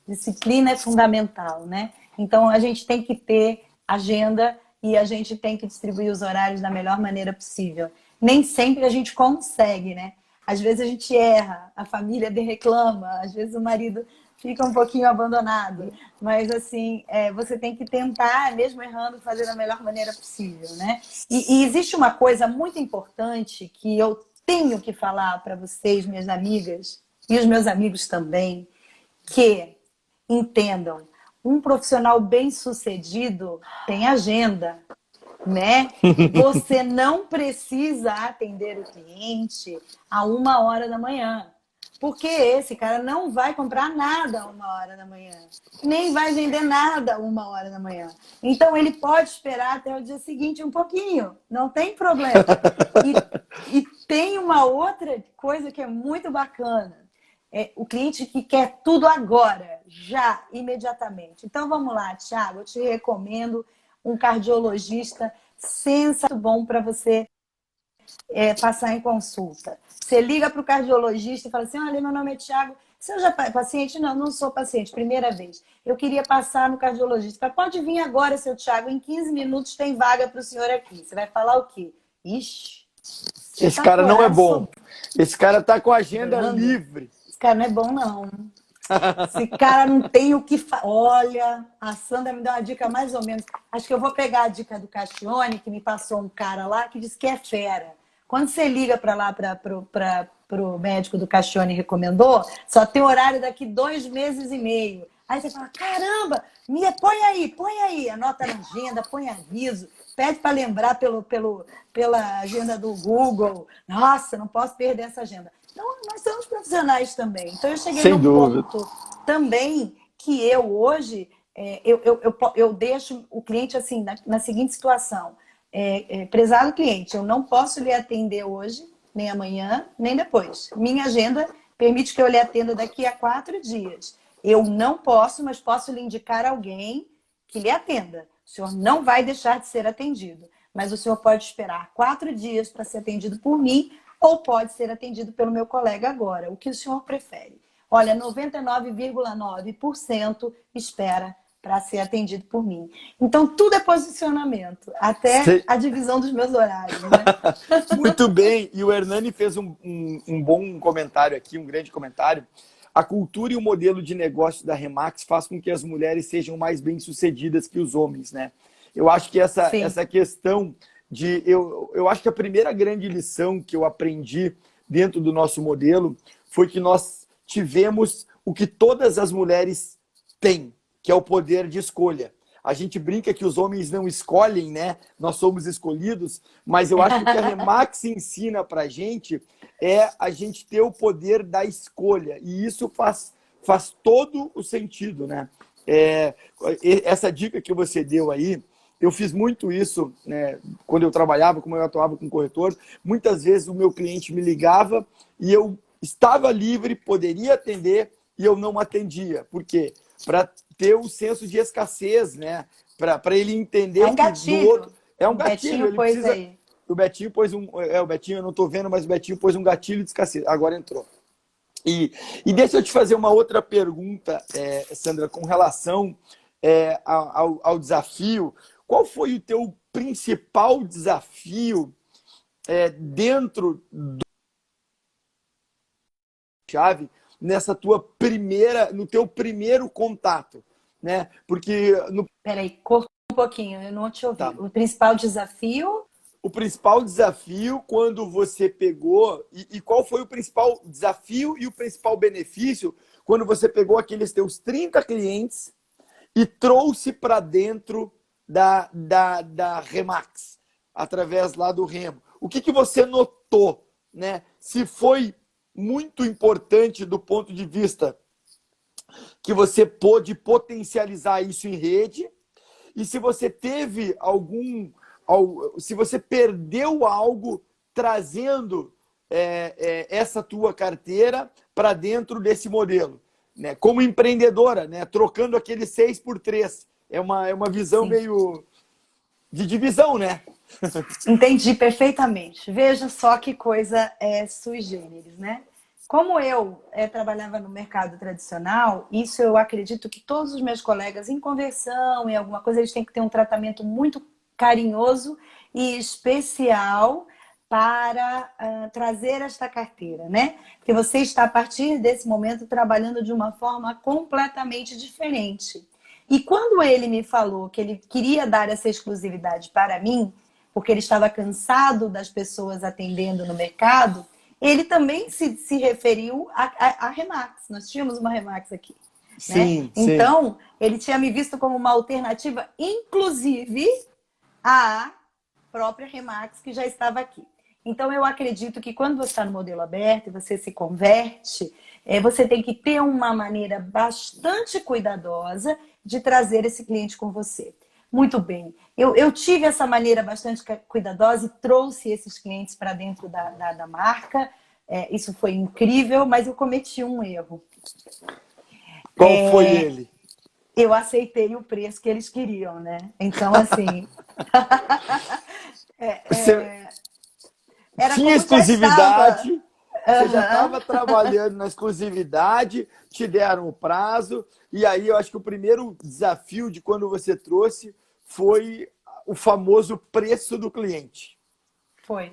Disciplina é fundamental, né? Então, a gente tem que ter agenda e a gente tem que distribuir os horários da melhor maneira possível. Nem sempre a gente consegue, né? Às vezes a gente erra, a família reclama, às vezes o marido fica um pouquinho abandonado. Mas, assim, você tem que tentar, mesmo errando, fazer da melhor maneira possível, né? E existe uma coisa muito importante que eu tenho que falar para vocês, minhas amigas, e os meus amigos também, que entendam, um profissional bem-sucedido tem agenda, né? Você não precisa atender o cliente a 1h da manhã. Porque esse cara não vai comprar nada a 1h da manhã. Nem vai vender nada a 1h da manhã. Então, ele pode esperar até o dia seguinte um pouquinho. Não tem problema. E tem uma outra coisa que é muito bacana. O cliente que quer tudo agora, já, imediatamente. Então, vamos lá, Thiago. Eu te recomendo um cardiologista sensacional, bom para você passar em consulta. Você liga para o cardiologista e fala assim, olha, meu nome é Thiago, você já é paciente? Não, não sou paciente, primeira vez. Eu queria passar no cardiologista. Fala, pode vir agora, seu Thiago, em 15 minutos tem vaga para o senhor aqui. Você vai falar o quê? Ixi,
esse cara não é bom. Esse cara tá com a agenda livre.
Esse cara não é bom, não. Esse cara não tem o que fazer. Olha, a Sandra me deu uma dica mais ou menos. Acho que eu vou pegar a dica do Cascione, que me passou um cara lá que disse que é fera. Quando você liga para lá, para o médico do Cascione recomendou, só tem horário daqui 2 meses e meio. Aí você fala, caramba, põe aí, anota na agenda, põe aviso, pede para lembrar pela agenda do Google. Nossa, não posso perder essa agenda. Então, nós somos profissionais também. Então, eu cheguei num ponto também que eu hoje, eu deixo o cliente assim, na seguinte situação. Prezado cliente, eu não posso lhe atender hoje, nem amanhã, nem depois. Minha agenda permite que eu lhe atenda daqui a 4 dias. Eu não posso, mas posso lhe indicar alguém que lhe atenda. O senhor não vai deixar de ser atendido, mas o senhor pode esperar 4 dias para ser atendido por mim ou pode ser atendido pelo meu colega agora. O que o senhor prefere? Olha, 99,9% espera para ser atendido por mim. Então, tudo é posicionamento, até a divisão dos meus horários. Né?
Muito bem. E o Hernani fez um bom comentário aqui, um grande comentário. A cultura e o modelo de negócio da Remax faz com que as mulheres sejam mais bem-sucedidas que os homens, né? Eu acho que essa questão de... Eu acho que a primeira grande lição que eu aprendi dentro do nosso modelo foi que nós tivemos o que todas as mulheres têm, que é o poder de escolha. A gente brinca que os homens não escolhem, né? Nós somos escolhidos, mas eu acho que o que a Remax ensina pra gente é a gente ter o poder da escolha. E isso faz todo o sentido, né? Essa dica que você deu aí, eu fiz muito isso, né? Quando eu trabalhava, como eu atuava com corretor, muitas vezes o meu cliente me ligava e eu estava livre, poderia atender e eu não atendia. Por quê? Para ter o senso de escassez, né? Para ele entender
que do outro...
É um gatilho.
Ele precisa... aí.
O Betinho pôs o Betinho, eu não estou vendo, mas o Betinho pôs um gatilho de escassez. Agora entrou. E deixa eu te fazer uma outra pergunta, Sandra, com relação ao desafio. Qual foi o teu principal desafio dentro do chave no teu primeiro contato, né? Porque
Peraí, corta um pouquinho, eu não te ouvi.
Tá.
O principal desafio?
O principal desafio quando você pegou e qual foi o principal desafio e o principal benefício quando você pegou aqueles teus 30 clientes e trouxe para dentro da Remax, através lá do Remo. O que você notou, né? Se foi muito importante do ponto de vista que você pôde potencializar isso em rede e se você teve se você perdeu algo trazendo essa tua carteira para dentro desse modelo, né? Como empreendedora, né? Trocando aquele 6 por 3. É uma visão de divisão, né?
Entendi perfeitamente. Veja só que coisa sui generis, né? Como eu trabalhava no mercado tradicional, isso eu acredito que todos os meus colegas em conversão, em alguma coisa, eles têm que ter um tratamento muito carinhoso e especial para trazer esta carteira, né? Porque você está, a partir desse momento, trabalhando de uma forma completamente diferente. E quando ele me falou que ele queria dar essa exclusividade para mim, porque ele estava cansado das pessoas atendendo no mercado, ele também se referiu à Remax. Nós tínhamos uma Remax aqui.
Sim,
Né?
sim.
Então, ele tinha me visto como uma alternativa, inclusive à própria Remax, que já estava aqui. Então, eu acredito que quando você está no modelo aberto e você se converte, você tem que ter uma maneira bastante cuidadosa de trazer esse cliente com você. Muito bem. Eu tive essa maneira bastante cuidadosa e trouxe esses clientes para dentro da marca. Isso foi incrível, mas eu cometi um erro.
Qual foi ele?
Eu aceitei o preço que eles queriam, né? Então, assim...
Você
era
tinha
como
exclusividade, você já
Aham.
estava trabalhando na exclusividade, te deram o prazo, e aí eu acho que o primeiro desafio de quando você trouxe foi o famoso preço do cliente.
Foi.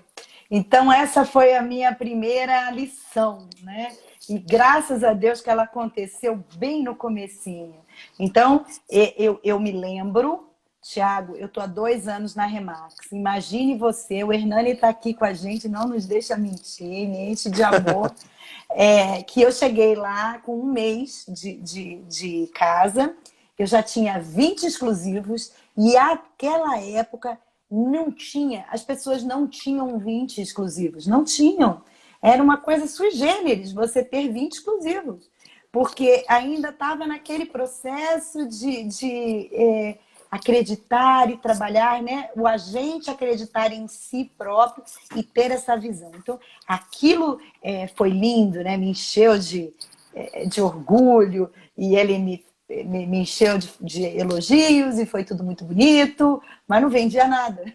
Então, essa foi a minha primeira lição, né? E graças a Deus que ela aconteceu bem no comecinho. Então, eu me lembro, Thiago, eu estou há 2 anos na Remax. Imagine você, o Hernani está aqui com a gente, não nos deixa mentir, me enche de amor. Que eu cheguei lá com 1 mês de casa, eu já tinha 20 exclusivos e aquela época não tinha, as pessoas não tinham 20 exclusivos, não tinham. Era uma coisa sui generis você ter 20 exclusivos, porque ainda estava naquele processo de acreditar e trabalhar, né? O agente acreditar em si próprio e ter essa visão. Então, aquilo foi lindo, né? Me encheu de orgulho e ele me encheu de elogios e foi tudo muito bonito, mas não vendia nada.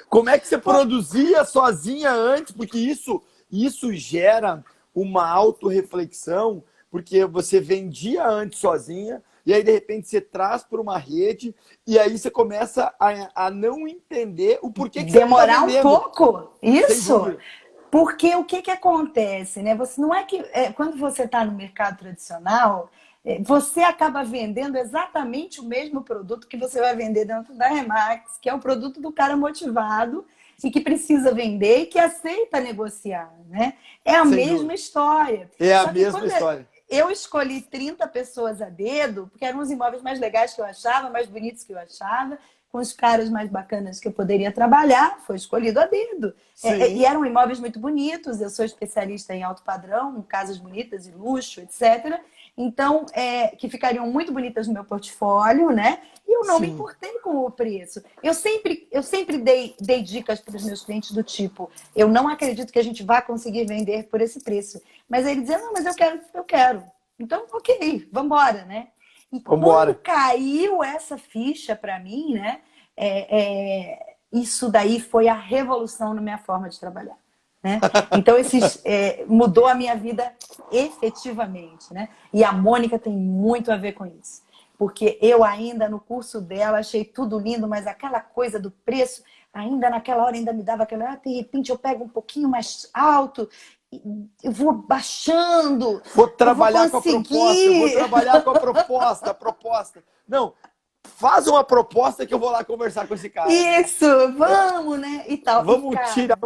Como é que você produzia sozinha antes? Porque isso gera uma autorreflexão, porque você vendia antes sozinha, e aí de repente você traz para uma rede, e aí você começa a não entender o porquê que você não está
Demorar um
vendendo.
pouco,
Sem
isso.
dúvida.
Porque o que acontece, né? Você não é que quando você está no mercado tradicional, você acaba vendendo exatamente o mesmo produto que você vai vender dentro da Remax, que é o produto do cara motivado e que precisa vender e que aceita negociar, né? É a
Sem
mesma
dúvida.
história.
É a
Só que
mesma
quando
história.
eu escolhi 30 pessoas a dedo, porque eram os imóveis mais legais que eu achava, mais bonitos que eu achava, com os caras mais bacanas que eu poderia trabalhar, foi escolhido a dedo. E
Sim.
eram imóveis muito bonitos, eu sou especialista em alto padrão, em casas bonitas e luxo, etc. Então, que ficariam muito bonitas no meu portfólio, né? E eu não me
Sim.
importei com o preço. Eu sempre dei dicas para os meus clientes do tipo, eu não acredito que a gente vá conseguir vender por esse preço. Mas ele dizia, não, mas eu quero. Então, ok, vamos embora, né? E quando
Vambora.
caiu essa ficha para mim, né? Isso daí foi a revolução na minha forma de trabalhar. Né? Então, mudou a minha vida efetivamente. Né? E a Mônica tem muito a ver com isso. Porque eu ainda, no curso dela, achei tudo lindo, mas aquela coisa do preço, ainda naquela hora, ainda me dava aquela... de repente, eu pego um pouquinho mais alto, eu vou baixando,
Vou
eu vou
trabalhar com a proposta, eu vou
conseguir.
trabalhar com a proposta. Não, faz uma proposta que eu vou lá conversar com esse cara.
Isso, vamos, né? E tal.
Vamos
E, cara,
tirar.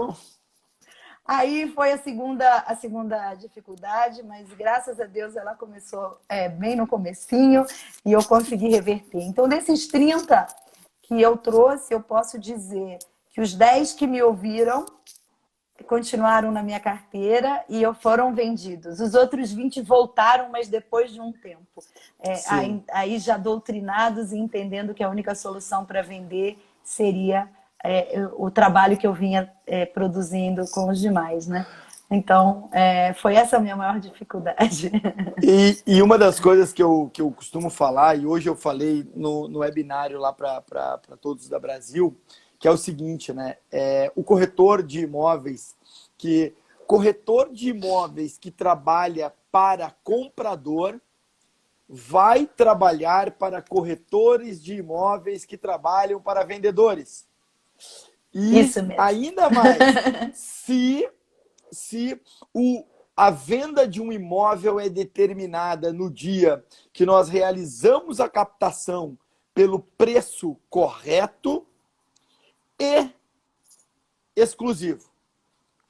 aí foi a segunda dificuldade, mas graças a Deus ela começou bem no comecinho e eu consegui reverter. Então, desses 30 que eu trouxe, eu posso dizer que os 10 que me ouviram continuaram na minha carteira e foram vendidos. Os outros 20 voltaram, mas depois de um tempo. Aí já doutrinados e entendendo que a única solução para vender seria o trabalho que eu vinha produzindo com os demais, né? Então, foi essa a minha maior dificuldade.
E uma das coisas que eu costumo falar, e hoje eu falei no webinário lá para todos da Brasil, que é o seguinte, né? O corretor de imóveis que trabalha para comprador vai trabalhar para corretores de imóveis que trabalham para vendedores. E
Isso mesmo.
ainda mais, se a venda de um imóvel é determinada no dia que nós realizamos a captação pelo preço correto e exclusivo.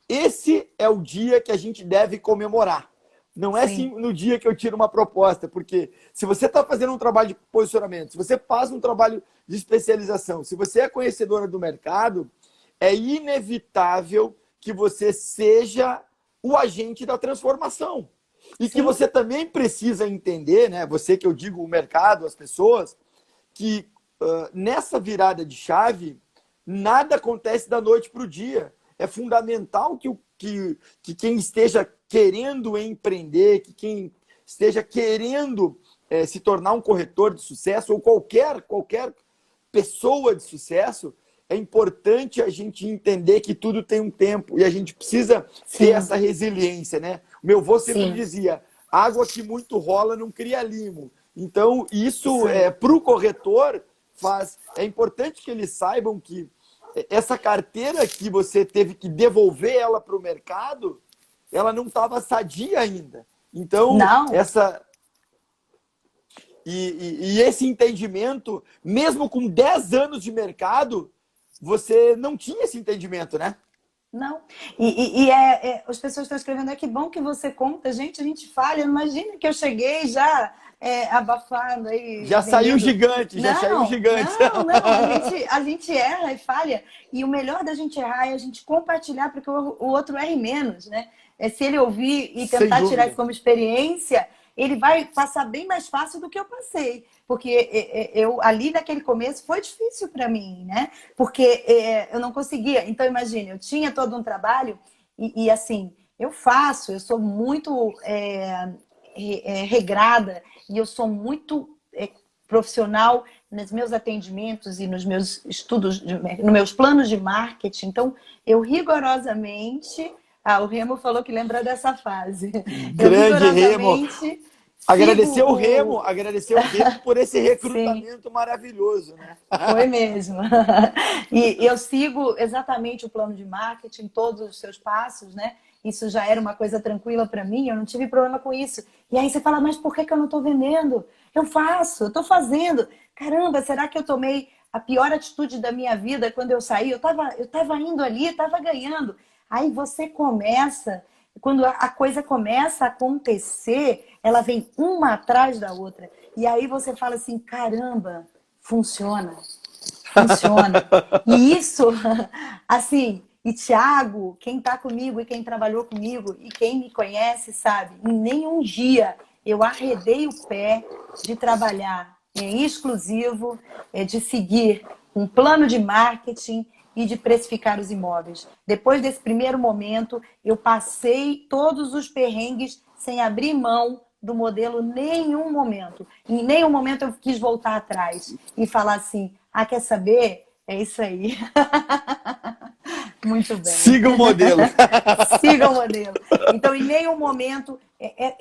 Esse é o dia que a gente deve comemorar. Não é assim no dia que eu tiro uma proposta, porque se você está fazendo um trabalho de posicionamento, se você faz um trabalho de especialização, se você é conhecedora do mercado, é inevitável que você seja o agente da transformação. E que você também precisa entender, né? Você que eu digo o mercado, as pessoas, que nessa virada de chave, nada acontece da noite para o dia. É fundamental que quem esteja querendo empreender, que quem esteja querendo se tornar um corretor de sucesso, ou qualquer pessoa de sucesso, é importante a gente entender que tudo tem um tempo e a gente precisa ter essa resiliência, né? O meu avô sempre dizia, água que muito rola não cria limo. Então, isso para o corretor é importante que eles saibam que essa carteira que você teve que devolver ela para o mercado, ela não estava sadia ainda. Então, E esse entendimento, mesmo com 10 anos de mercado, você não tinha esse entendimento, né?
Não. As pessoas estão escrevendo, que bom que você conta. Gente, a gente falha. Imagina que eu cheguei já abafando aí.
Já saiu gigante, já saiu gigante.
Não. A gente erra e falha. E o melhor da gente errar é a gente compartilhar para que o outro erre menos, né? Se ele ouvir e tentar tirar isso como experiência, ele vai passar bem mais fácil do que eu passei. Porque eu ali naquele começo foi difícil para mim, né? Porque eu não conseguia. Então, imagine, eu tinha todo um trabalho e assim, eu sou muito regrada e eu sou muito profissional nos meus atendimentos e nos meus estudos, nos meus planos de marketing. Então, eu rigorosamente... o Remo falou que lembra dessa fase.
Grande Remo! Agradecer o Remo por esse recrutamento maravilhoso, né?
Foi mesmo. E eu sigo exatamente o plano de marketing, todos os seus passos, né? Isso já era uma coisa tranquila para mim, eu não tive problema com isso. E aí você fala, mas por que eu não estou vendendo? Eu estou fazendo. Caramba, será que eu tomei a pior atitude da minha vida quando eu saí? Eu tava indo ali, estava ganhando. Aí você começa, quando a coisa começa a acontecer, ela vem uma atrás da outra. E aí você fala assim, caramba, funciona. E isso, assim, e Thiago, quem está comigo e quem trabalhou comigo e quem me conhece sabe, em nenhum dia eu arredei o pé de trabalhar em exclusivo, de seguir um plano de marketing e de precificar os imóveis. Depois desse primeiro momento, eu passei todos os perrengues sem abrir mão do modelo nenhum momento. Em nenhum momento eu quis voltar atrás e falar assim, quer saber? É isso aí. Muito bem.
Siga o modelo.
Siga o modelo. Então, em nenhum momento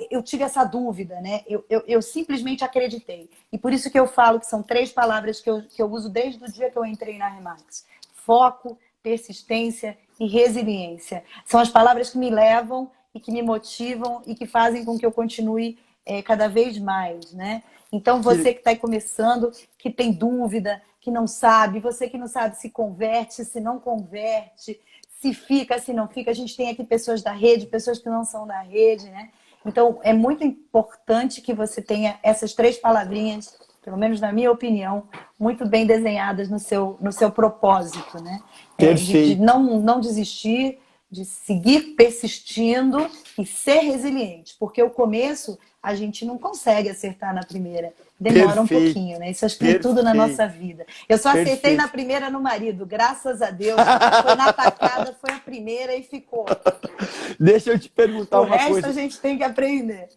eu tive essa dúvida, né? Eu simplesmente acreditei. E por isso que eu falo que são 3 palavras que eu uso desde o dia que eu entrei na Remax. Foco, persistência e resiliência. São as palavras que me levam e que me motivam e que fazem com que eu continue cada vez mais, né? Então, você que está aí começando, que tem dúvida, que não sabe, você que não sabe se converte, se não converte, se fica, se não fica. A gente tem aqui pessoas da rede, pessoas que não são da rede, né? Então, é muito importante que você tenha essas 3 palavrinhas, pelo menos na minha opinião, muito bem desenhadas no seu propósito, né? De não desistir, de seguir persistindo e ser resiliente. Porque o começo a gente não consegue acertar na primeira. demora um
Perfeito,
pouquinho, né? Isso acho que em tudo na
perfeito,
nossa vida. Eu só acertei
perfeito.
na primeira no marido, graças a Deus. Foi na tacada, foi a primeira e ficou.
Deixa eu te perguntar
O
uma
resto a
coisa,
gente tem que aprender.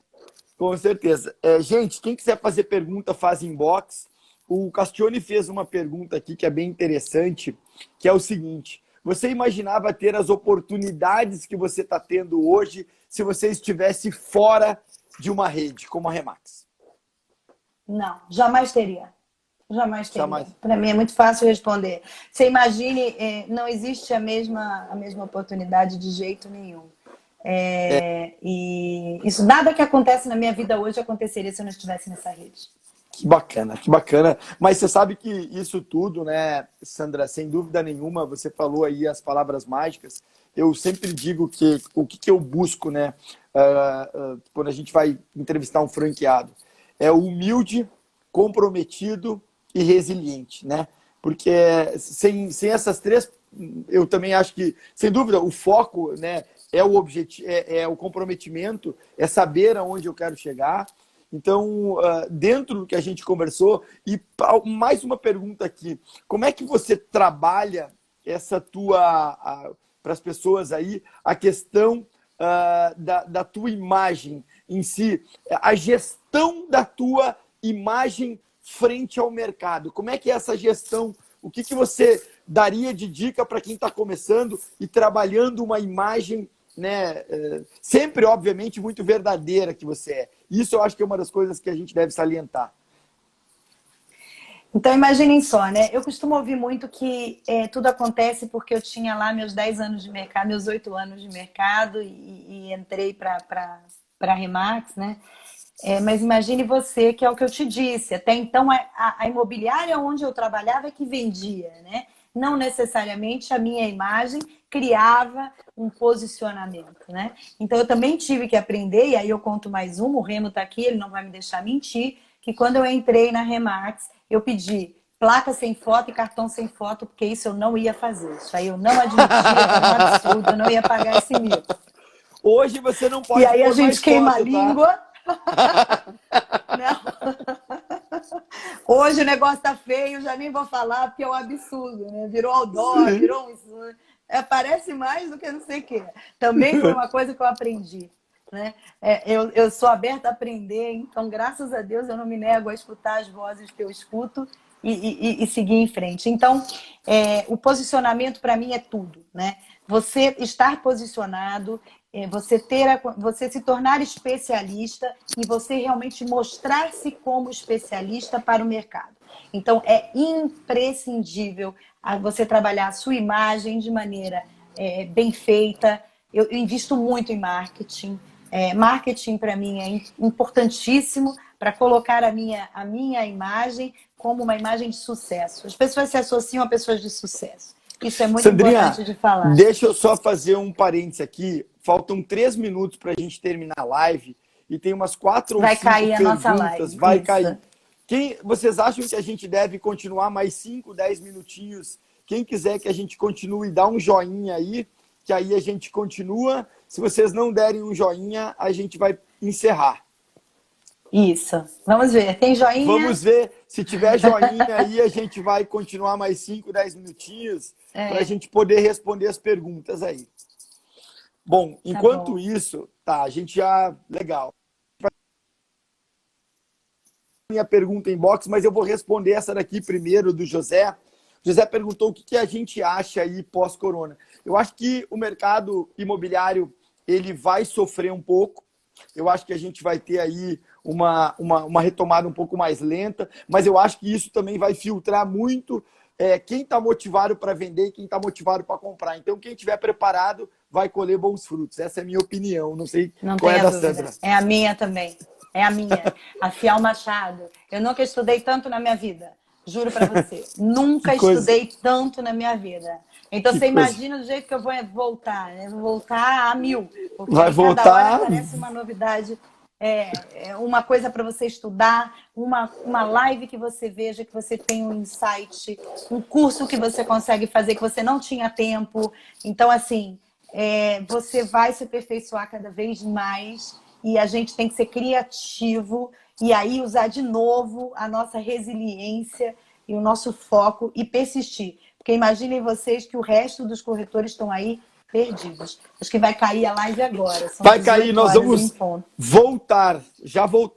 com certeza. Gente, quem quiser fazer pergunta, faz inbox. O Castione fez uma pergunta aqui que é bem interessante, que é o seguinte: você imaginava ter as oportunidades que você está tendo hoje se você estivesse fora de uma rede como a Remax?
Não, jamais teria. Jamais teria.
Jamais.
Para mim é muito fácil responder. Você imagine, não existe a mesma oportunidade de jeito nenhum. E isso, nada que acontece na minha vida hoje aconteceria se eu não estivesse nessa rede.
Que bacana, que bacana. Mas você sabe que isso tudo, né, Sandra, sem dúvida nenhuma, você falou aí as palavras mágicas. Eu sempre digo que o que eu busco, né, quando a gente vai entrevistar um franqueado, é o humilde, comprometido e resiliente, né? Porque sem essas três, eu também acho que, sem dúvida, o foco, né, é o objetivo, é o comprometimento, é saber aonde eu quero chegar. Então, dentro do que a gente conversou, e mais uma pergunta aqui: como é que você trabalha essa para as pessoas aí, a questão da tua imagem em si, a gestão da tua imagem frente ao mercado? Como é que é essa gestão? O que você daria de dica para quem está começando e trabalhando uma imagem, né, sempre, obviamente, muito verdadeira que você é? Isso eu acho que é uma das coisas que a gente deve salientar.
Então, imaginem só, né? Eu costumo ouvir muito que tudo acontece porque eu tinha lá meus 10 anos de mercado, meus 8 anos de mercado e entrei para a Remax, né? Mas imagine você, que é o que eu te disse. Até então, a imobiliária onde eu trabalhava é que vendia, né? Não necessariamente a minha imagem criava um posicionamento, né? Então, eu também tive que aprender, e aí eu conto mais um, o Remo está aqui, ele não vai me deixar mentir, que quando eu entrei na Remax, eu pedi placa sem foto e cartão sem foto, porque isso eu não ia fazer. Isso aí eu não admitia, era um absurdo, eu não ia pagar esse mico.
Hoje você não
E
pode
aí a
pôr mais
gente queima a
foto, tá?
língua. Não. Hoje o negócio tá feio, já nem vou falar, porque é um absurdo, né? Virou outdoor, virou um... Parece mais do que não sei o quê. Também foi uma coisa que eu aprendi, né? Eu sou aberta a aprender, então, graças a Deus, eu não me nego a escutar as vozes que eu escuto e seguir em frente. Então, o posicionamento para mim é tudo, né? Você estar posicionado, você se tornar especialista e você realmente mostrar-se como especialista para o mercado. Então, é imprescindível você trabalhar a sua imagem de maneira bem feita. Eu invisto muito em marketing. Marketing, para mim, é importantíssimo para colocar a minha imagem como uma imagem de sucesso. As pessoas se associam a pessoas de sucesso. Isso é muito
Sandrinha,
importante de falar.
deixa eu só fazer um parênteses aqui. Faltam 3 minutos para a gente terminar a live e tem umas 4 ou
Vai
5
cair a nossa
perguntas.
live.
Vai
Isso.
cair. Vocês acham que a gente deve continuar mais 5, 10 minutinhos? Quem quiser que a gente continue, dá um joinha aí, que aí a gente continua. Se vocês não derem um joinha, a gente vai encerrar.
Isso. Vamos ver. Tem joinha?
Vamos ver. Se tiver joinha aí, a gente vai continuar mais 5, 10 minutinhos para a gente poder responder as perguntas aí. Bom, enquanto isso, tá, a gente já... Legal. Minha pergunta em box, mas eu vou responder essa daqui primeiro, do José. José perguntou o que a gente acha aí pós-corona. Eu acho que o mercado imobiliário ele vai sofrer um pouco. Eu acho que a gente vai ter aí uma retomada um pouco mais lenta, mas eu acho que isso também vai filtrar muito quem está motivado para vender e quem está motivado para comprar. Então, quem estiver preparado vai colher bons frutos. Essa é a minha opinião. Não sei qual é a da Sandra.
É a minha também. É a minha. A Fial Machado. Eu nunca estudei tanto na minha vida. Juro para você. Nunca estudei tanto na minha vida. Então, você imagina do jeito que eu vou voltar. Né? Vou voltar a 1000. Porque
vai
aí
voltar...
cada hora aparece uma novidade. Uma coisa para você estudar, uma live que você veja, que você tem um insight, um curso que você consegue fazer que você não tinha tempo. Então, assim, você vai se aperfeiçoar cada vez mais e a gente tem que ser criativo e aí usar de novo a nossa resiliência e o nosso foco e persistir. Porque imaginem vocês que o resto dos corretores estão aí perdidos. Acho que vai cair a live agora. São
Vai cair,
18
nós
horas
vamos
em ponto.
voltar, já voltar.